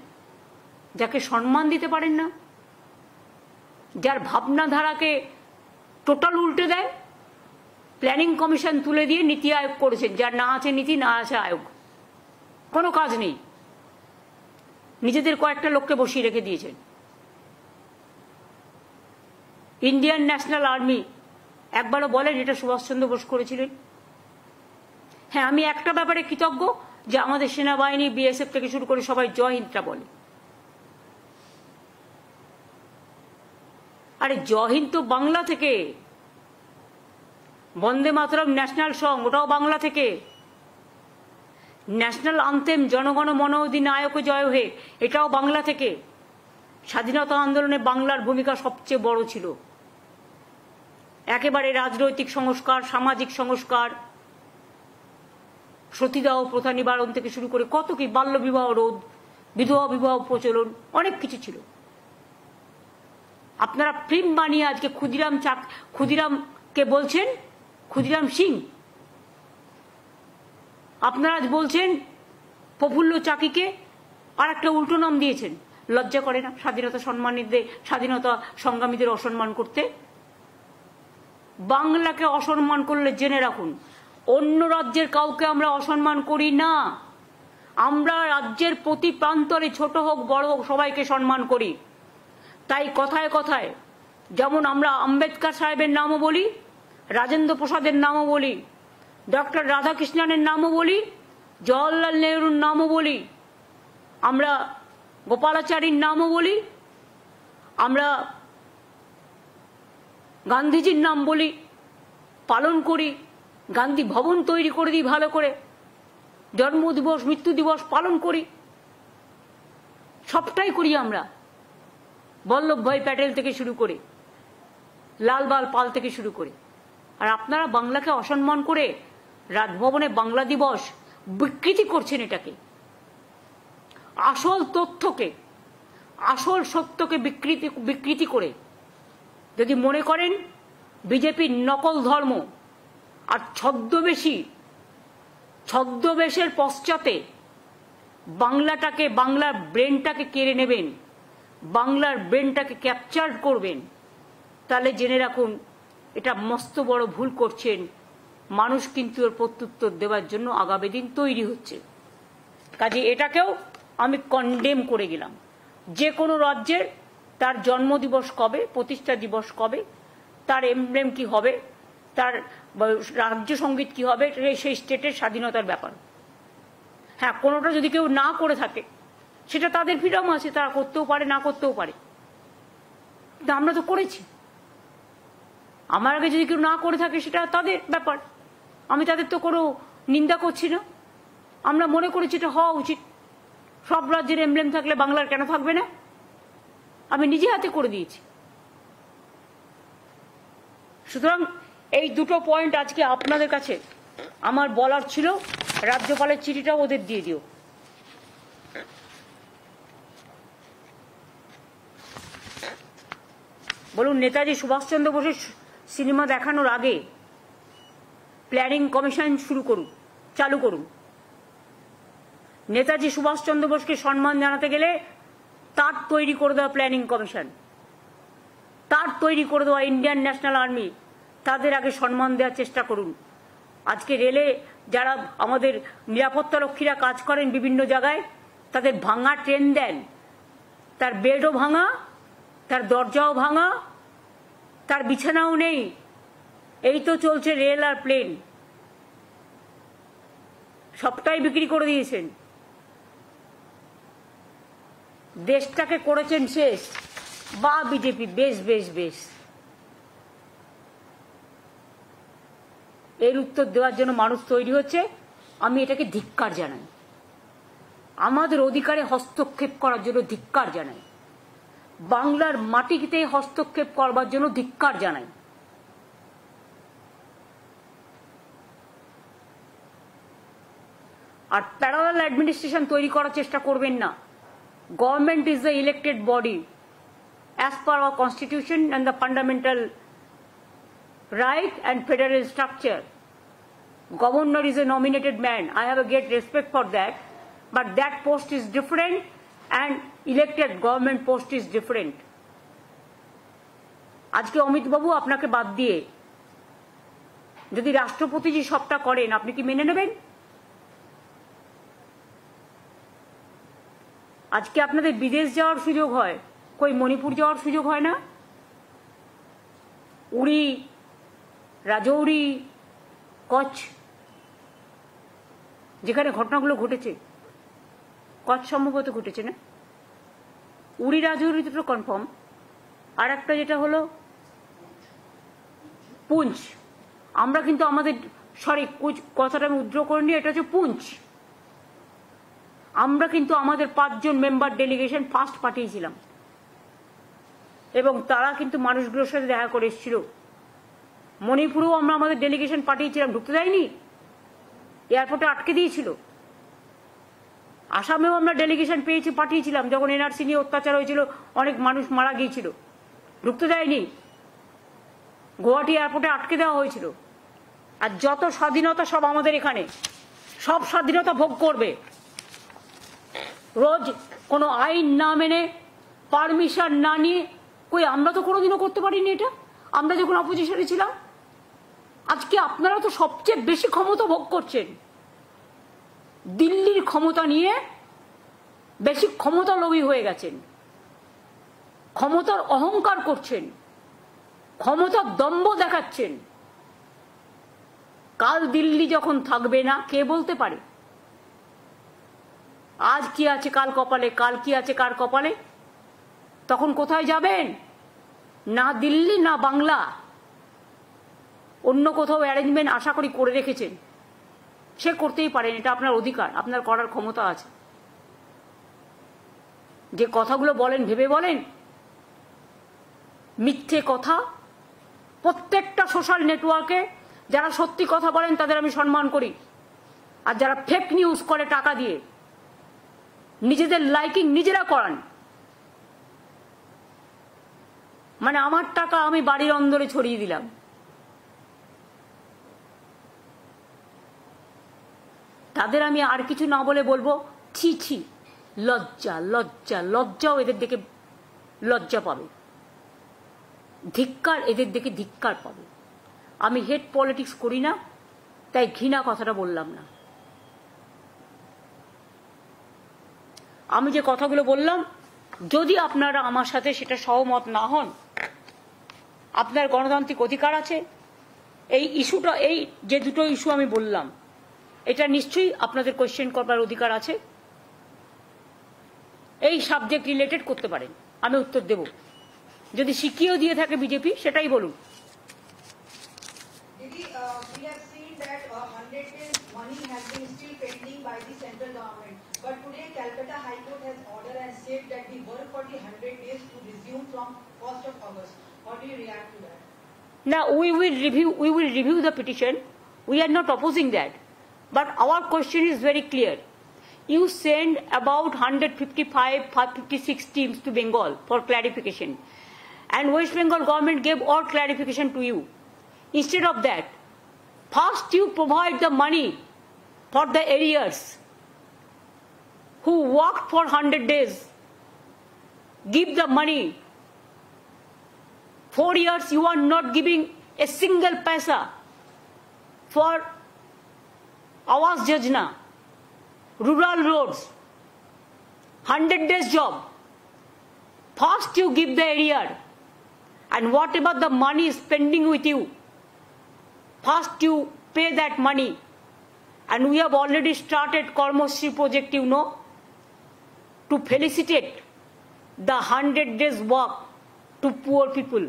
যাকে সম্মান দিতে পারেন না, যার ভাবনাধারাকে টোটাল উল্টে দেয়। প্ল্যানিং কমিশন তুলে দিয়ে নীতি আয়োগ করেছেন, যার না আছে নীতি, না আছে আয়োগ, কোনো কাজ নেই। নিজেদের কয়েকটা লোককে বসিয়ে রেখে দিয়েছেন। ইন্ডিয়ান ন্যাশনাল আর্মি একবারও বলেন এটা সুভাষচন্দ্র বোস করেছিলেন? হ্যাঁ, আমি একটা ব্যাপারে কৃতজ্ঞ যে আমাদের সেনাবাহিনী, বিএসএফ থেকে শুরু করে সবাই জয় হিন্দটা বলে। আরে জয় হিন্দ তো বাংলা থেকে। বন্দে মাতরম ন্যাশনাল সং, ওটাও বাংলা থেকে। ন্যাশনাল আনথেম জনগণ মন অধিনায়ক জয় হে, এটাও বাংলা থেকে। স্বাধীনতা আন্দোলনে বাংলার ভূমিকা সবচেয়ে বড় ছিল। একেবারে রাজনৈতিক সংস্কার, সামাজিক সংস্কার, সতীদাহ প্রথা নিবারণ থেকে শুরু করে কত কি, বাল্য বিবাহ রোধ, বিধবা বিবাহ প্রচলন, অনেক কিছু ছিল। আপনারা ফিল্ম বানিয়ে আজকে ক্ষুদিরামকে বলছেন ক্ষুদিরাম সিং। আপনারা আজ বলছেন প্রফুল্ল চাকিকে আর একটা উল্টো নাম দিয়েছেন। লজ্জা করে না স্বাধীনতা সম্মানীদের, স্বাধীনতা সংগ্রামীদের অসম্মান করতে? বাংলাকে অসম্মান করলে জেনে রাখুন, অন্য রাজ্যের কাউকে আমরা অসম্মান করি না। আমরা রাজ্যের প্রতি প্রান্তরে, ছোট হোক বড় হোক, সবাইকে সম্মান করি। তাই কথায় কথায় যেমন আমরা আম্বেদকর সাহেবের নামও বলি, রাজেন্দ্র প্রসাদের নামও বলি, ডক্টর রাধাকৃষ্ণনের নামও বলি, জওয়াহরলাল নেহরুর নামও বলি, আমরা গোপালাচারীর নামও বলি, আমরা গান্ধীজির নাম বলি, পালন করি। গান্ধী ভবন তৈরি করে দিই ভালো করে, জন্মদিবস, মৃত্যু দিবস পালন করি, সবটাই করি আমরা। বল্লভভাই প্যাটেল থেকে শুরু করে, লালবাল পাল থেকে শুরু করে। আর আপনারা বাংলাকে অসম্মান করে রাজভবনে বাংলা দিবস বিকৃতি করছেন। এটাকে, আসল তথ্যকে, আসল সত্যকে বিকৃতি করে যদি মনে করেন বিজেপির নকল ধর্ম আর ছদ্মবেশের পশ্চাতে বাংলাটাকে, বাংলার ব্রেনটাকে কেড়ে নেবেন, বাংলার ব্রেনটাকে ক্যাপচার করবেন, তাহলে জেনে রাখুন এটা মস্ত বড় ভুল করছেন। মানুষ কিন্তু এর প্রত্যুত্তর দেওয়ার জন্য আগামী দিন তৈরি হচ্ছে। কাজে এটাকেও আমি কন্ডেম করে গেলাম। যে কোনো রাজ্যের তার জন্মদিবস কবে, প্রতিষ্ঠা দিবস কবে, তার এমব্লেম কি হবে, তার রাজ্য সঙ্গীত কি হবে, সেই স্টেটের স্বাধীনতার ব্যাপার। হ্যাঁ, কোনোটা যদি কেউ না করে থাকে সেটা তাদের ফ্রিডম আছে, তারা করতেও পারে, না করতেও পারে। কিন্তু আমরা তো করেছি। আমার আগে যদি কেউ না করে থাকে সেটা তাদের ব্যাপার, আমি তাদের তো কোনো নিন্দা করছি না। আমরা মনে করেছি এটা হওয়া উচিত। সব রাজ্যের এমব্লেম থাকলে বাংলার কেন থাকবে না? আমি নিজে হাতে করে দিয়েছি। সুতরাং এই দুটো পয়েন্ট আজকে আপনাদের কাছে আমার বলার ছিল। রাজ্যপালের চিঠিটাও ওদের দিয়ে দিও। বলুন, নেতাজি সুভাষচন্দ্র বোসের সিনেমা দেখানোর আগে প্ল্যানিং কমিশন চালু করুন। নেতাজি সুভাষচন্দ্র বোসকে সম্মান জানাতে গেলে তার তৈরি করে দেওয়া প্ল্যানিং কমিশন, তার তৈরি করে দেওয়া ইন্ডিয়ান ন্যাশনাল আর্মি, তাদের আগে সম্মান দেওয়ার চেষ্টা করুন। আজকে রেলে যারা আমাদের নিরাপত্তা রক্ষীরা কাজ করেন বিভিন্ন জায়গায়, তাদের ভাঙা ট্রেন দেন, তার বেডও ভাঙা, তার দরজাও ভাঙা, তার বিছানাও নেই। এই তো চলছে রেল আর প্লেন, সবটাই বিক্রি করে দিয়েছেন, দেশটাকে করেছেন শেষ। বা বিজেপি, বেশ বেশ বেশ। এর উত্তর দেওয়ার জন্য মানুষ তৈরি হচ্ছে, আমি এটাকে ধিক্কার জানাই। আমাদের অধিকারে হস্তক্ষেপ করার জন্য ধিক্কার জানাই, বাংলার মাটিতে হস্তক্ষেপ করবার জন্য ধিক্কার জানাই। আর প্যারালাল অ্যাডমিনিস্ট্রেশন তৈরি করার চেষ্টা করবেন না। Government is the elected body as per our constitution and the fundamental right and federal structure. Governor is a nominated man. I have a great respect for that, but that post is different and elected government post is different. আজকে অমিত বাবু আপনাকে বাদ দিয়ে যদি রাষ্ট্রপতি জি সবটা করেন, আপনি কি মেনে নেবেন? আজকে আপনাদের বিদেশ যাওয়ার সুযোগ হয়, কই মণিপুর যাওয়ার সুযোগ হয় না? উড়ি, রাজৌরি, কচ্ছ, যেখানে ঘটনাগুলো ঘটেছে, কচ্ছ সম্ভবত ঘটেছে না, উড়ি রাজৌরিতে তো কনফার্ম। আর একটা যেটা হলো পুঞ্চ, আমরা কিন্তু আমাদের, সরি কথাটা আমি উদ্র করিনি, এটা হচ্ছে পুঞ্চ। আমরা কিন্তু আমাদের 5 জন মেম্বার ডেলিগেশন ফার্স্ট পাঠিয়েছিলাম এবং তারা কিন্তু মানুষগুলোর সাথে দেখা করে এসেছিল। মণিপুরেও আমরা আমাদের ডেলিগেশন পাঠিয়েছিলাম, ঢুকতে দেয়নি, এয়ারপোর্টে আটকে দিয়েছিল। আসামেও আমরা ডেলিগেশন পাঠিয়েছিলাম, যখন এনআরসি নিয়ে অত্যাচার হয়েছিল, অনেক মানুষ মারা গিয়েছিল, ঢুকতে দেয়নি, গুয়াহাটি এয়ারপোর্টে আটকে দেওয়া হয়েছিল। আর যত স্বাধীনতা সব আমাদের এখানে, সব স্বাধীনতা ভোগ করবে। রোজ কোনো আইন না মেনে, পারমিশন না নিয়ে, কই আমরা তো কোনোদিনও করতে পারিনি এটা, আমরা যখন অপোজিশনে ছিলাম। আজকে আপনারা তো সবচেয়ে বেশি ক্ষমতা ভোগ করছেন, দিল্লির ক্ষমতা নিয়ে বেশি ক্ষমতা লোভী হয়ে গেছেন, ক্ষমতার অহংকার করছেন, ক্ষমতার দম্ভ দেখাচ্ছেন। কাল দিল্লি যখন থাকবে না, কে বলতে পারে? আজ কি আছে কাল কপালে, কাল কি আছে কার কপালে? তখন কোথায় যাবেন? না দিল্লি না বাংলা, অন্য কোথাও অ্যারেঞ্জমেন্ট আশা করি করে রেখেছেন। সে করতেই পারেন, এটা আপনার অধিকার, আপনার করার ক্ষমতা আছে। যে কথাগুলো বলেন ভেবে বলেন, মিথ্যে কথা। প্রত্যেকটা সোশ্যাল নেটওয়ার্কে যারা সত্যি কথা বলেন তাদের আমি সম্মান করি, আর যারা ফেক নিউজ করে টাকা দিয়ে নিজেদের লাইকিং নিজেরা করান, মানে আমার টাকা আমি বাড়ির অন্দরে ছড়িয়ে দিলাম, তাদের আমি আর কিছু না বলে বলবো ছি ছি, লজ্জা লজ্জা লজ্জাও এদের দেখে লজ্জা পাবে, ধিক্কার এদের দেখে ধিক্কার পাবে। আমি হেড পলিটিক্স করি না, তাই ঘৃণা কথাটা বললাম না। আমি যে কথাগুলো বললাম, যদি আপনারা আমার সাথে সেটা সহমত না হন, আপনার গণতান্ত্রিক অধিকার আছে। এই ইস্যুটা, এই যে দুটো ইস্যু আমি বললাম, এটা নিশ্চয়ই আপনাদের কোয়েশ্চেন করবার অধিকার আছে। এই সাবজেক্ট রিলেটেড করতে পারেন, আমি উত্তর দেব। যদি শিখিয়েও দিয়ে থাকে বিজেপি, সেটাই বলুন। But today, Calcutta High Court has ordered and said that the work for the 100 days to resume from 1st of August. How do you react to that? Now we will review the petition. We are not opposing that, but our question is very clear. You send about 156 teams to Bengal for clarification, and West Bengal government gave all clarification to you. Instead of that, first you provide the money for the arrears who worked for 100 days. give the money. 4 years you are not giving a single paisa for Awas Yojana, rural roads, 100 days job. First you give the area, and whatever the money is spending with you, first you pay that money. And we have already started Karmashri project, you know, to felicitate the 100 days work to poor people.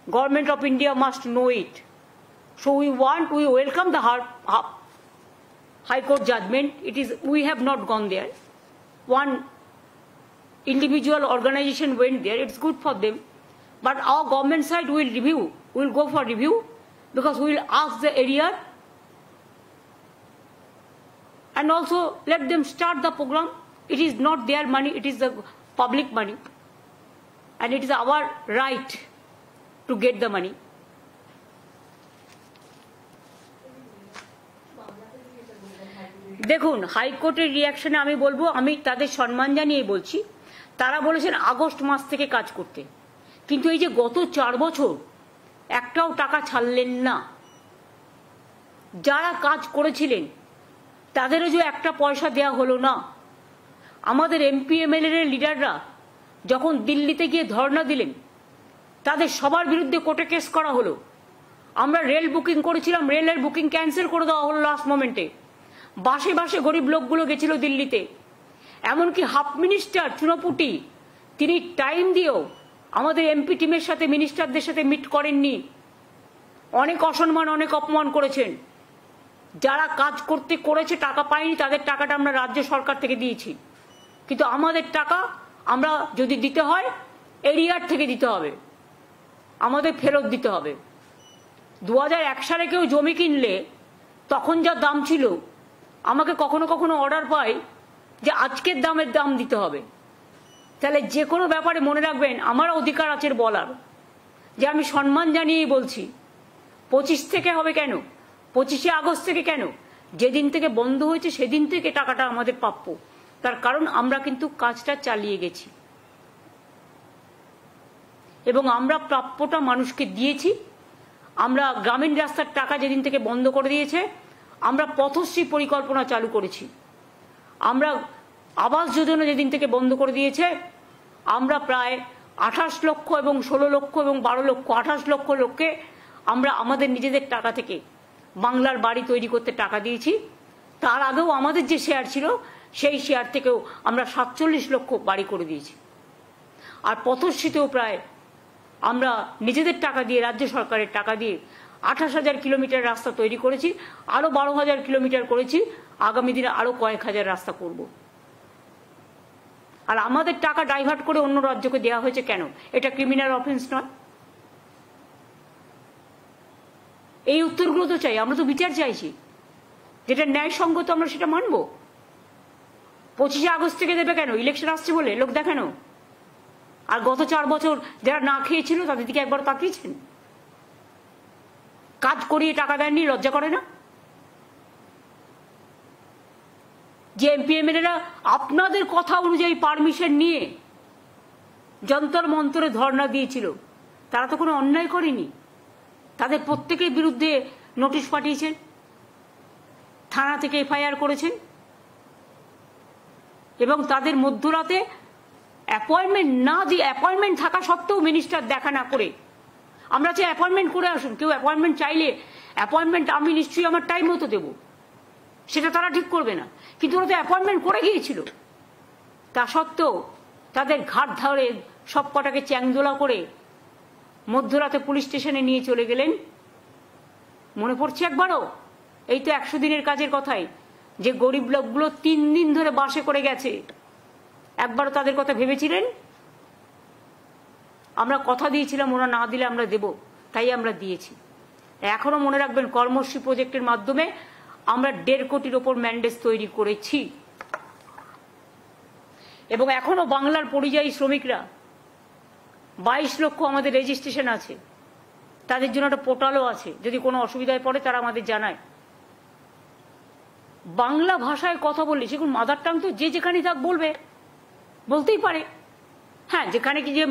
Government of India must know it. So we welcome the High Court judgment. We have not gone there. One individual organization went there. It's good for them. But our government side will review. We'll go for review because we will ask the area and also let them start the program. It is not their money. It is the public money. And it is our right to get the money. দেখুন হাইকোর্টের রিয়াকশনে আমি বলবো, আমি তাদের সম্মান জানিয়ে বলছি, তারা বলেছেন আগস্ট মাস থেকে কাজ করতে, কিন্তু এই যে গত 4 বছর একটাও টাকা ছাড়লেন না। যারা কাজ করেছিলেন তাদেরও যে একটা পয়সা দেয়া হলো না। আমাদের এমপি এমএলএ এর লিডাররা যখন দিল্লিতে গিয়ে ধর্ণা দিলেন, তাদের সবার বিরুদ্ধে কোর্টে কেস করা হলো। আমরা রেল বুকিং করেছিলাম, রেলের বুকিং ক্যান্সেল করে দেওয়া হলো লাস্ট মোমেন্টে। বাসে বাসে গরিব লোকগুলো গেছিল দিল্লিতে। এমনকি হাফ মিনিস্টার চুনাপুটি তিনি টাইম দিয়েও আমাদের এমপি টিমের সাথে মিনিস্টারদের সাথে মিট করেননি। অনেক অসম্মান, অনেক অপমান করেছেন। যারা কাজ করেছে টাকা পায়নি, তাদের টাকাটা আমরা রাজ্য সরকার থেকে দিয়েছি। কিন্তু আমাদের টাকা আমরা যদি দিতে হয় এরিয়ার থেকে দিতে হবে, আমাদের ফেরত দিতে হবে। 2001 সালে কেউ জমি কিনলে তখন যা দাম ছিল, আমাকে কখনো কখনো অর্ডার পাই যে আজকের দামের দাম দিতে হবে। তাহলে যে কোনো ব্যাপারে মনে রাখবেন আমার অধিকার আছে বলার, যে আমি সম্মান জানিয়েই বলছি 25 থেকে হবে কেন, 25শে আগস্ট থেকে কেন, যেদিন থেকে বন্ধ হয়েছে সেদিন থেকে টাকাটা আমাদের প্রাপ্য। তার কারণ আমরা কিন্তু কাজটা চালিয়ে গেছি এবং আমরা প্রাপ্যটা মানুষকে দিয়েছি। আমরা গ্রামীণ রাস্তার টাকা যেদিন থেকে বন্ধ করে দিয়েছে, আমরা পথশ্রী পরিকল্পনা চালু করেছি। আমরা আবাস যোজনা যেদিন থেকে বন্ধ করে দিয়েছে, আমরা প্রায় 28 লক্ষ এবং 16 লক্ষ এবং 12 লক্ষ 28 লক্ষ লোককে আমরা আমাদের নিজেদের টাকা থেকে বাংলার বাড়ি তৈরি করতে টাকা দিয়েছি। তার আগেও আমাদের যে শেয়ার ছিল সেই শেয়ার থেকেও আমরা 47 লক্ষ বাড়ি করে দিয়েছি। আর পথশ্রীতেও প্রায় আমরা নিজেদের টাকা দিয়ে, রাজ্য সরকারের টাকা দিয়ে 28,000 কিলোমিটার রাস্তা তৈরি করেছি, আরো 12,000 কিলোমিটার করেছি, আগামী দিনে আরো কয়েক হাজার রাস্তা করব। আর আমাদের টাকা ডাইভার্ট করে অন্য রাজ্যকে দেওয়া হয়েছে কেন? এটা ক্রিমিনাল অফেন্স নয়? এই উত্তরগুলো তো চাই, আমরা তো বিচার চাইছি, যেটা ন্যায়সঙ্গত আমরা সেটা মানব। 25শে আগস্ট থেকে দেবে কেন? ইলেকশন আসছে বলে লোক দেখানো? আর গত 4 বছর যারা না খেয়েছিল তাদের দিকে একবার তাকিয়েছেন? কাজ করিয়ে টাকা দেননি, লজ্জা করে না? যে এমপি এমএলএরা আপনাদের কথা অনুযায়ী পারমিশন নিয়ে যন্তর মন্তরে ধর্ণা দিয়েছিল, তারা তো কোনো অন্যায় করেনি। তাদের প্রত্যেকের বিরুদ্ধে নোটিশ পাঠিয়েছেন, থানা থেকে এফআইআর করেছেন এবং তাদের মধ্যরাতে অ্যাপয়েন্টমেন্ট না দিয়ে, অ্যাপয়েন্টমেন্ট থাকা সত্ত্বেও মিনিস্টার দেখা না করে, আমরা চাই অ্যাপয়েন্টমেন্ট করে আসুন। কেউ অ্যাপয়েন্টমেন্ট চাইলে অ্যাপয়েন্টমেন্ট আমি নিশ্চয়ই আমার টাইম মতো দেবো, সেটা তারা ঠিক করবে না, কিন্তু ওরা তো অ্যাপয়েন্টমেন্ট করে গিয়েছিল। তা সত্ত্বেও তাদের ঘাট ধরে সব কটাকে চ্যাংদোলা করে মধ্যরাতে পুলিশ স্টেশনে নিয়ে চলে গেলেন। মনে পড়ছে একবারও? এই তো 100 দিনের কাজের কথাই, যে গরিব লোকগুলো 3 দিন ধরে বাসে করে গেছে, একবারও তাদের কথা ভেবেছিলেন? আমরা কথা দিয়েছিলাম ওরা না দিলে আমরা দেব, তাই আমরা দিয়েছি। এখনো মনে রাখবেন কর্মশ্রী প্রজেক্টের মাধ্যমে আমরা 1.5 কোটির ওপর ম্যান্ডেজ তৈরি করেছি এবং এখনো বাংলার পরিযায়ী শ্রমিকরা 22 লক্ষ আমাদের রেজিস্ট্রেশন আছে, তাদের জন্য একটা পোর্টালও আছে, যদি কোনো অসুবিধায় পড়ে তারা আমাদের জানায়। বাংলা ভাষায় কথা বললে, সেগুলো মাদার টাং তো যে যেখানেই থাক বলবে, বলতেই পারে। হ্যাঁ, যেখানে কি যে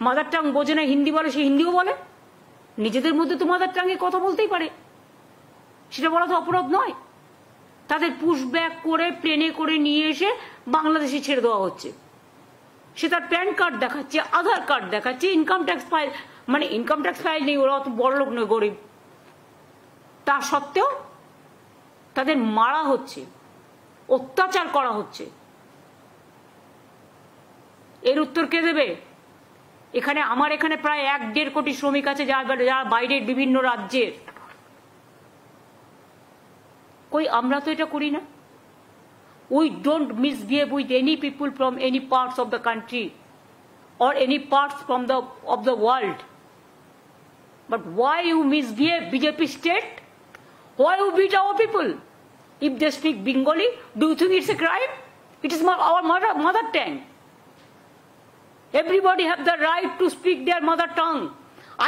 মাদার টাং বোঝে না হিন্দি বলে, সে হিন্দিও বলে। নিজেদের মধ্যে তো মাদার টাঙে কথা বলতেই পারে, সেটা বলা তো অপরাধ নয়। তাদের পুশ ব্যাক করে প্লেনে করে নিয়ে এসে বাংলাদেশে ছেড়ে দেওয়া হচ্ছে। সে তার প্যান কার্ড দেখাচ্ছে, আধার কার্ড দেখাচ্ছে, ইনকাম ট্যাক্স ফাইল, মানে ইনকাম ট্যাক্স ফাইল নেই, ওরা অত বড় লোক নয়, গরিব। তা সত্ত্বেও তাদের মারা হচ্ছে, অত্যাচার করা হচ্ছে। এর উত্তর কে দেবে? এখানে আমার এখানে প্রায় 1-1.5 কোটি শ্রমিক আছে যারা বাইরের বিভিন্ন রাজ্যের। কই আমরা তো এটা করি না। We don't misbehave with any people from any parts of the country or any parts of the world. But why you misbehave, BJP state? Why you beat our people? If they speak Bengali, do you think it's a crime? It is our mother tongue. Everybody have the right to speak their mother tongue.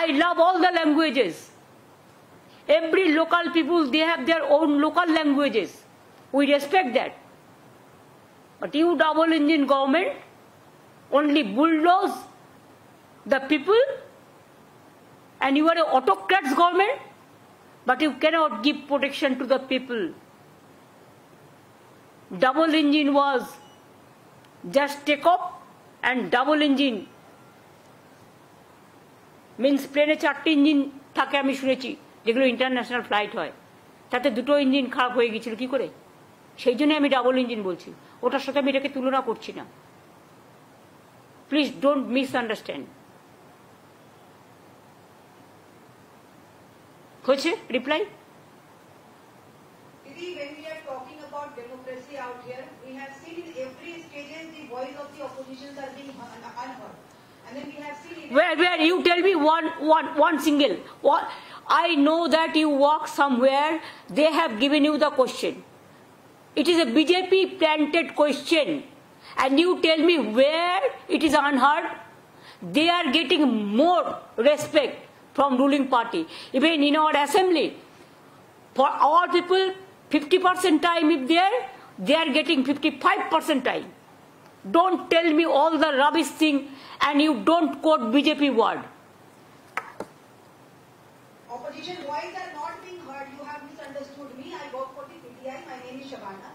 I love all the languages. Every local people, they have their own local languages. We respect that. But you double engine government only bulldoze the people, and you are an autocrat's government, but you cannot give protection to the people. Double engine was just take off, and double engine means প্লেনে 4টি engine থাকে আমি শুনেছি, যেগুলো international flight হয়, তাতে 2টো engine খারাপ হয়ে গেছিল কি করে? সেই জন্য আমি ডাবল ইঞ্জিন বলছি, ওটার সাথে আমি এটাকে তুলনা করছি না। Please don't misunderstand. হয়েছে reply? Didi, when we are talking about democracy out here, we have seen in every stages the voice of the oppositions are being unheard. And then we have seen where you tell me one single. I know that you walk somewhere, they have given you the question. It is a BJP planted question, and you tell me where it is unheard. They are getting more respect from ruling party. Even in our assembly, for our people, 50% time if they are getting 55% time. Don't tell me all the rubbish thing and you don't quote BJP word. opposition voice are not being heard. You have misunderstood me. I work for the PTI. My name is Shabana.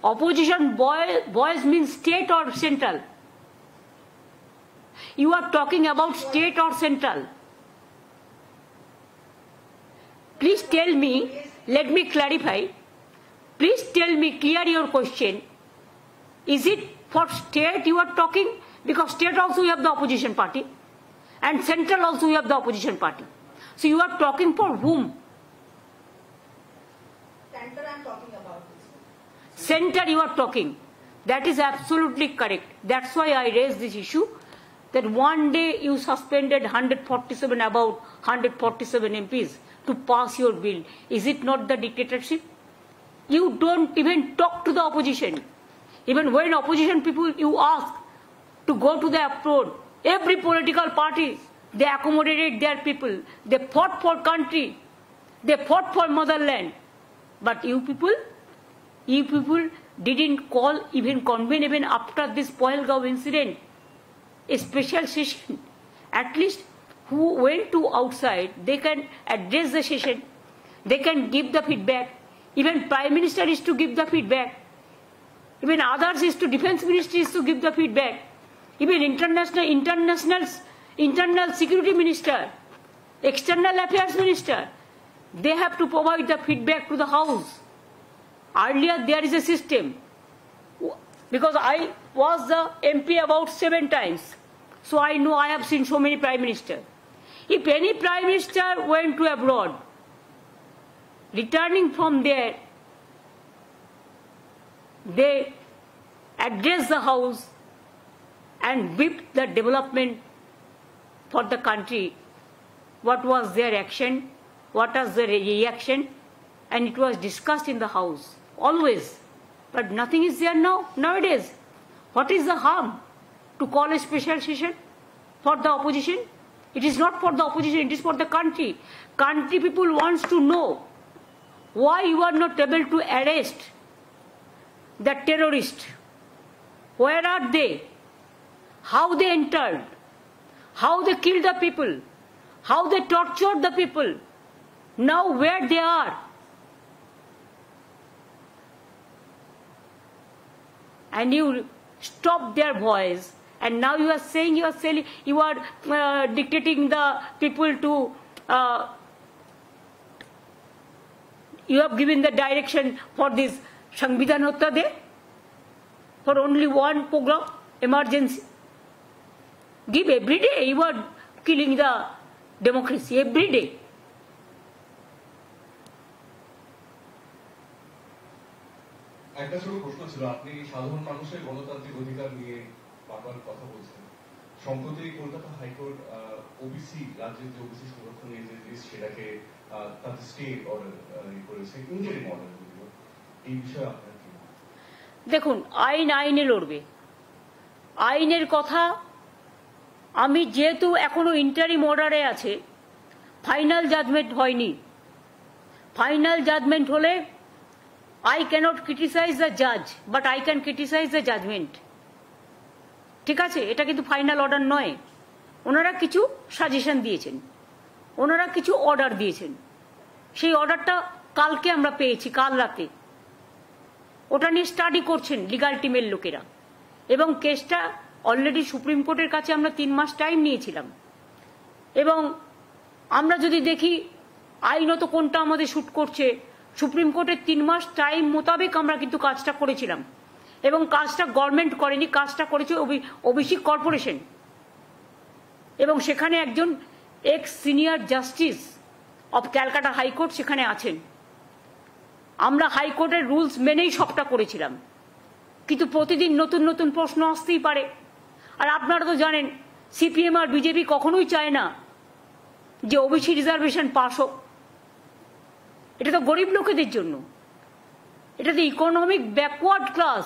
Opposition voice means state or central? You are talking about state or central? Please tell me, let me clarify. Please tell me, clear your question. Is it for state you are talking? Because state also you have the opposition party, and central also you have the opposition party. So you are talking for whom? Center I am talking about. Center you are talking. That is absolutely correct. That's why I raised this issue, that one day you suspended 147 about 147 MPs to pass your bill. Is it not the dictatorship? You don't even talk to the opposition. Even when opposition people you ask to go to the abroad, every political party, they accommodated their people. They fought for country. They fought for motherland. But you people didn't call, even convene, even after this Pahalgaon incident, a special session. At least who went to outside, they can address the session. They can give the feedback. Even Prime Minister is to give the feedback. Even others is to Defense Ministry is to give the feedback. Even internal security minister, external affairs minister, they have to provide the feedback to the house. Earlier there is a system, because I was the MP about 7 times, so I know, I have seen so many prime minister. If any prime minister went to abroad, returning from there, they address the house and whipped the development for the country. What was their action? What was the reaction? And it was discussed in the house, always. But nothing is there now, nowadays. What is the harm to call a special session for the opposition? It is not for the opposition, it is for the country. Country people wants to know why you are not able to arrest the terrorist. Where are they? How they entered? How they killed the people? How they tortured the people? Now where they are? And you stop their voice, and now you are saying you are dictating the people to. You have given the direction for this Sangvidhan Hotta Day for only one program, emergency. Give every day. You are killing the democracy every day. একটা ছোট প্রশ্ন ছিল, আপনি সাধারণ মানুষের গণতান্ত্রিক অধিকার নিয়ে বারবার কথা বলছেন। সম্প্রতি কলকাতা হাইকোর্ট ওবিসি রাজ্যের যে ওবিসি সংরক্ষণের যে লিস্ট সেটাকে তাদের স্টে অর্ডার করেছে, ইন্টারিম অর্ডার। এই বিষয়ে আপনার কি? দেখুন, আইনে লড়বে। আইনের কথা আমি যেহেতু এখনো ইন্টারিম অর্ডারে আছে, ফাইনাল জাজমেন্ট হয়নি। ফাইনাল জাজমেন্ট হলে I cannot criticize the judge, but I can criticize the judgment. ঠিক আছে, এটা কিন্তু ফাইনাল অর্ডার নয়। ওনারা কিছু সাজেশন দিয়েছেন, ওনারা কিছু অর্ডার দিয়েছেন। সেই অর্ডারটা কালকে আমরা পেয়েছি, কাল রাতে। ওটা নিয়ে স্টাডি করছেন লিগাল টিমের লোকেরা, এবং কেসটা অলরেডি সুপ্রিম কোর্টের কাছে আমরা 3 মাস টাইম নিয়েছিলাম। এবং আমরা যদি দেখি আইনত কোনটা আমাদের শুট করছে, সুপ্রিম কোর্টের 3 মাস টাইম মোতাবেক আমরা কিন্তু কাজটা করেছিলাম। এবং কাজটা গভর্নমেন্ট করেনি, কাজটা করেছে ওবিসি কর্পোরেশন। এবং সেখানে একজন x senior justice of Calcutta high court সেখানে আছেন। আমরা হাইকোর্টের রুলস মেনেই সবটা করেছিলাম, কিন্তু প্রতিদিন নতুন নতুন প্রশ্ন আসতেই পারে। আর আপনারা তো জানেন, সিপিএম আর বিজেপি কখনোই চায় না যে ওবিসি রিজার্ভেশন পাস হোক। এটা তো গরিব লোকেদের জন্য, এটা তো ইকোনমিক ব্যাকওয়ার্ড ক্লাস,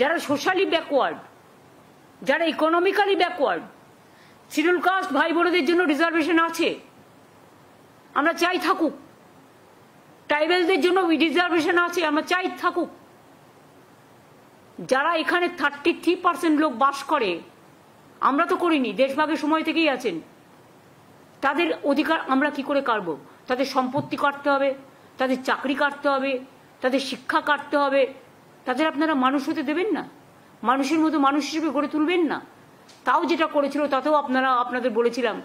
যারা সোশ্যালি ব্যাকওয়ার্ড, যারা ইকোনমিক্যালি ব্যাকওয়ার্ড। শিডিউল কাস্ট ভাই বোনদের জন্য রিজার্ভেশন আছে, আমরা চাই থাকুক। ট্রাইবেলদের জন্য রিজার্ভেশন আছে, আমরা চাই থাকুক। যারা এখানে 33% লোক বাস করে, আমরা তো করিনি, দেশভাগের সময় থেকেই আছেন, তাদের অধিকার আমরা কি করে কাটব? তাদের সম্পত্তি কাটতে হবে, তাদের চাকরি কাটতে হবে, তাদের শিক্ষা কাটতে হবে। তাদের আপনারা মানুষ হতে দেবেন না, মানুষের মতো মানুষ হিসেবে গড়ে তুলবেন না। তাও যেটা করেছিল তাতেও আপনাদের বলেছিলাম,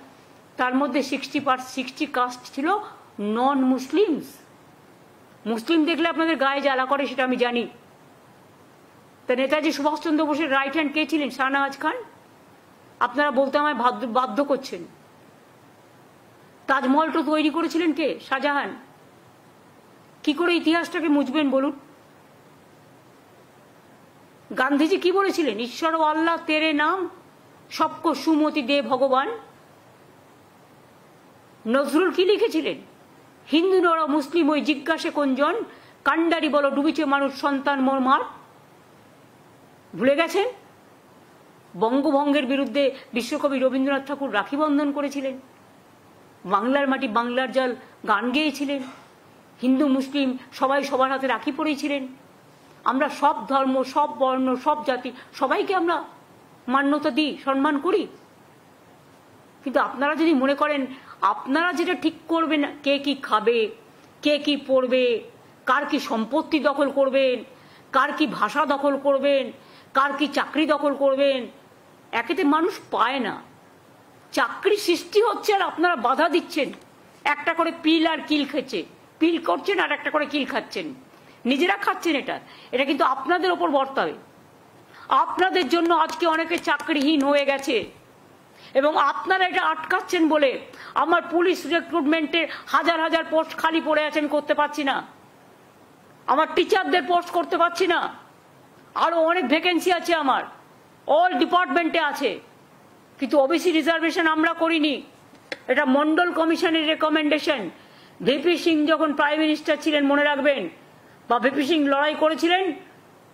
তার মধ্যে 60 কাস্ট ছিল নন মুসলিমস। মুসলিম দেখলে আপনাদের গায়ে জ্বালা করে, সেটা আমি জানি। তা নেতাজি সুভাষচন্দ্র বোসের রাইট হ্যান্ড কে ছিলেন? শাহনওয়াজ খান। আপনারা বলতে আমায় বাধ্য করছেন। তাজমহল তো তৈরি করেছিলেন কে? শাহজাহান। কি করে ইতিহাসটাকে মুছবেন বলুন? গান্ধীজি কি বলেছিলেন? ঈশ্বর ও আল্লাহ তেরে নাম সবকো সুমতি দে ভগবান। নজরুল কি লিখেছিলেন? হিন্দু নর মুসলিম ওই জিজ্ঞাসে কোনজন, কান্ডারি বলো ডুবিছে মানুষ সন্তান মোর মার। ভুলে গেছেন? বঙ্গভঙ্গের বিরুদ্ধে বিশ্বকবি রবীন্দ্রনাথ ঠাকুর রাখি বন্ধন করেছিলেন, বাংলার মাটি বাংলার জল গান গেয়েছিলেন, হিন্দু মুসলিম সবাই সবার হাতে রাখি পরেছিলেন। আমরা সব ধর্ম, সব বর্ণ, সব জাতি সবাইকে আমরা মান্যতা দিই, সম্মান করি। কিন্তু আপনারা যদি মনে করেন আপনারা যেটা ঠিক করবেন, কে কি খাবে, কে কি পড়বে, কার কি সম্পত্তি দখল করবেন, কার কি ভাষা দখল করবেন, কার কি চাকরি দখল করবেন, একেতে মানুষ পায় না। চাকরি সৃষ্টি হচ্ছে আর আপনারা বাধা দিচ্ছেন। একটা করে পিল আর কিল খেচ্ছে, পিল করছেন আর একটা করে কিল খাচ্ছেন, নিজেরা খাচ্ছেন। এটা কিন্তু আপনাদের ওপর বর্তাবে। আপনাদের জন্য আজকে অনেকে চাকরিহীন হয়ে গেছে, এবং আপনারা এটা আটকাচ্ছেন বলে আমার পুলিশ রিক্রুটমেন্টে হাজার হাজার পোস্ট খালি পড়ে আছেন, করতে পারছি না। আমার টিচারদের পোস্ট করতে পারছি না। আরো অনেক ভ্যাকেন্সি আছে আমার, অল ডিপার্টমেন্টে আছে, কিন্তু ওবিসি রিজার্ভেশন আমরা করিনি। এটা মন্ডল কমিশনের রেকমেন্ডেশন। ভিপি সিং যখন প্রাইম মিনিস্টার ছিলেন, মনে রাখবেন, বা ভিপি সিং লড়াই করেছিলেন,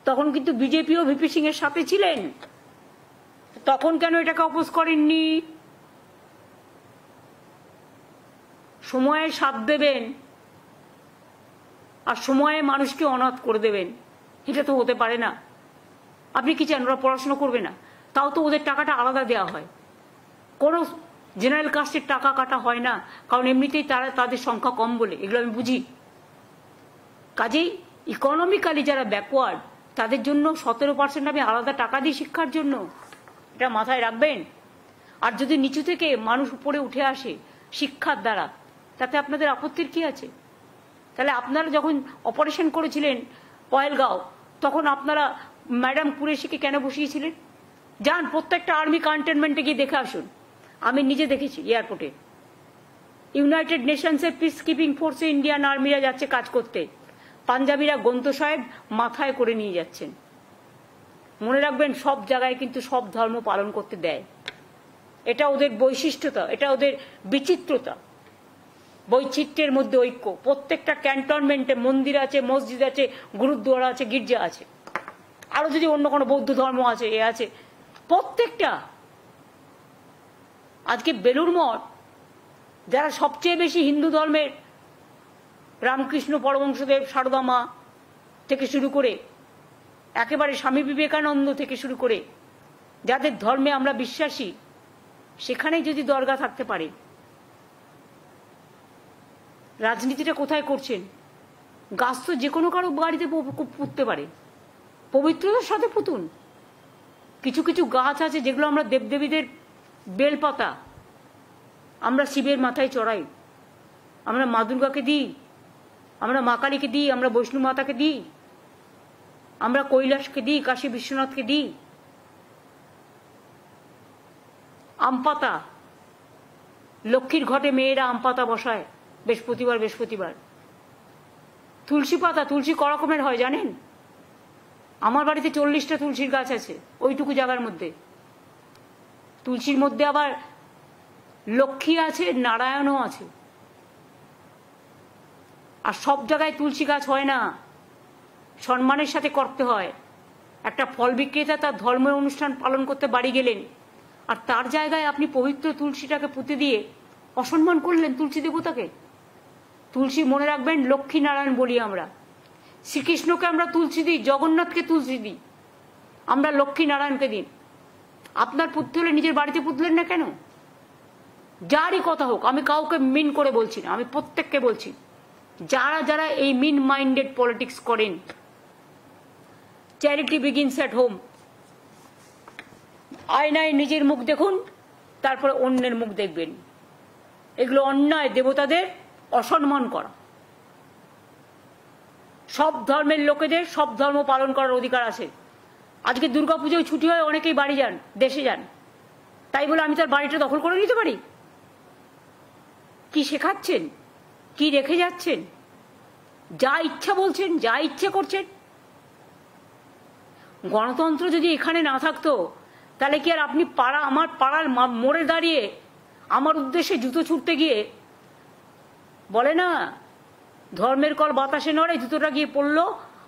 তখন কিন্তু বিজেপিও ভিপি সিং এর সাথে ছিলেন। তখন কেন এটাকে অপোজ করেননি? সময়ে সাথ দেবেন আর সময়ে মানুষকে অনাথ করে দেবেন, এটা তো হতে পারে না। আপনি কি চান ওরা পড়াশোনা করবে না? তাও তো ওদের টাকাটা আলাদা দেওয়া হয়, কোনো জেনারেল কাস্টের টাকা কাটা হয় না, কারণ এমনিতেই তাদের সংখ্যা কম বলে, এগুলো আমি বুঝি। কাজেই ইকোনমিক্যালি যারা ব্যাকওয়ার্ড তাদের জন্য 17% আমি আলাদা টাকা দিই শিক্ষার জন্য, এটা মাথায় রাখবেন। আর যদি নিচু থেকে মানুষ উপরে উঠে আসে শিক্ষার দ্বারা, তাতে আপনাদের আপত্তির কি আছে? তাহলে আপনারা যখন অপারেশন করেছিলেন পয়েলগাঁও, তখন আপনারা ম্যাডাম কুরেশিকে কেন বসিয়েছিলেন? যান প্রত্যেকটা আর্মি ক্যান্টনমেন্টে গিয়ে দেখে আসুন। আমি নিজে দেখেছি এয়ারপোর্টে ইউনাইটেড নেশনসের পিস কিপিং ফোর্সে ইন্ডিয়ান আর্মিরা যাচ্ছে কাজ করতে, পাঞ্জাবিরা গন্ত সাহেব মাথায় করে নিয়ে যাচ্ছেন। মনে রাখবেন সব জায়গায় কিন্তু সব ধর্ম পালন করতে দেয়, এটা ওদের বৈশিষ্ট্যতা, এটা ওদের বিচিত্রতা। বৈচিত্র্যের মধ্যে ঐক্য। প্রত্যেকটা ক্যান্টনমেন্টে মন্দির আছে, মসজিদ আছে, গুরুদ্বারা আছে, গির্জা আছে, আরো যদি অন্য কোনো বৌদ্ধ ধর্ম আছে, এ আছে, প্রত্যেকটা। আজকে বেলুড় মঠ, যারা সবচেয়ে বেশি হিন্দু ধর্মের, রামকৃষ্ণ পরমহংসদেব, সারদা মা থেকে শুরু করে একেবারে স্বামী বিবেকানন্দ থেকে শুরু করে যাদের ধর্মে আমরা বিশ্বাসী, সেখানেই যদি দরগা থাকতে পারে, রাজনীতিটা কোথায় করছেন? গাছ তো যে কোনো কারো বাড়িতে পুঁততে পারে, পবিত্রতার সাথে পুতুন। কিছু কিছু গাছ আছে যেগুলো আমরা দেবদেবীদের বেলপাতা আমরা শিবের মাথায় চড়াই, আমরা মা দুর্গাকে দিই, আমরা মা কালীকে দিই, আমরা বৈষ্ণু মাতাকে দিই, আমরা কৈলাসকে দিই, কাশী বিশ্বনাথকে দিই। আম পাতা, লক্ষ্মীর ঘটে মেয়েরা আম পাতা বসায় বৃহস্পতিবার। তুলসী পাতা, তুলসী ক রকমের হয় জানেন? আমার বাড়িতে 40টা তুলসীর গাছ আছে ওইটুকু জায়গার মধ্যে। তুলসীর মধ্যে আবার লক্ষ্মী আছে, নারায়ণও আছে। আর সব জায়গায় তুলসী গাছ হয় না, সম্মানের সাথে করতে হয়। একটা ফল বিক্রেতা তার ধর্মীয় অনুষ্ঠান পালন করতে বাড়ি গেলেন, আর তার জায়গায় আপনি পবিত্র তুলসীটাকে পুঁতে দিয়ে অসম্মান করলেন তুলসী দেবতাকে। তুলসী মনে রাখবেন লক্ষ্মী নারায়ণ বলি আমরা। শ্রীকৃষ্ণকে আমরা তুলসী দিই, জগন্নাথকে তুলসী দিই, আমরা লক্ষ্মী নারায়ণকে দিই। আপনার পুঁততে হলে নিজের বাড়িতে পুঁতলেন না কেন? যারই কথা হোক, আমি কাউকে মিন করে বলছি না, আমি প্রত্যেককে বলছি, যারা যারা এই মিন মাইন্ডেড পলিটিক্স করেন, চ্যারিটি বিগিনস অ্যাট হোম। আয়নায় নিজের মুখ দেখুন, তারপরে অন্যের মুখ দেখবেন। এগুলো অন্যায়, দেবতাদের অসম্মান করা। সব ধর্মের লোকেদের সব ধর্ম পালন করার অধিকার আছে। আজকে দুর্গাপুজোয় ছুটি হয়, অনেকেই বাড়ি যান, দেশে যান, তাই বলে আমি তার বাড়িটা দখল করে নিতে পারি? কি শেখাচ্ছেন? কি রেখে যাচ্ছেন? যা ইচ্ছা বলছেন, যা ইচ্ছে করছেন। গণতন্ত্র যদি এখানে না থাকতো, তাহলে কি আর আপনি আমার পাড়ার মোড়ে দাঁড়িয়ে আমার উদ্দেশ্যে জুতো ছুটতে গিয়ে বলে না ধর্মের কল বাতাসে নড়ে, জুতোটা গিয়ে পড়লো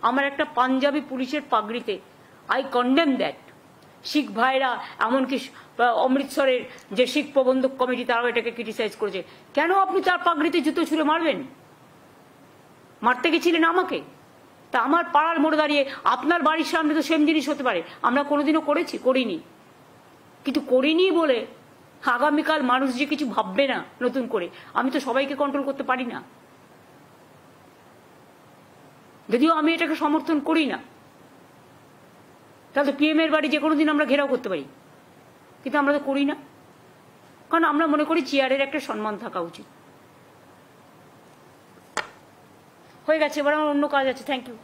আমার একটা পাঞ্জাবি পুলিশের পাগড়িতে। I condemn that. শিখ ভাইরা, এমনকি অমৃতসরের যে শিখ প্রবন্ধক কমিটি, তারাও এটাকে ক্রিটিসাইজ করেছে। কেন আপনি তার পাগড়িতে জুতো ছুঁড়ে মারবেন? মারতে গেছিলেন আমাকে? তা আমার পাড়ার মোড়ে দাঁড়িয়ে আপনার বাড়ির সামনে তো সেম জিনিস হতে পারে। আমরা কোনোদিনও করেছি? করিনি। কিন্তু করিনি বলে আগামীকাল মানুষ যে কিছু ভাববে না নতুন করে, আমি তো সবাইকে কন্ট্রোল করতে পারি না, যদিও আমি এটাকে সমর্থন করি না। তাহলে পিএম এর বাড়ি যে কোনো দিন আমরা ঘেরাও করতে পারি, কিন্তু আমরা তো করি না, কারণ আমরা মনে করি চেয়ারের একটা সম্মান থাকা উচিত। হয়ে গেছে, এবার আমার অন্য কাজ আছে। Thank you.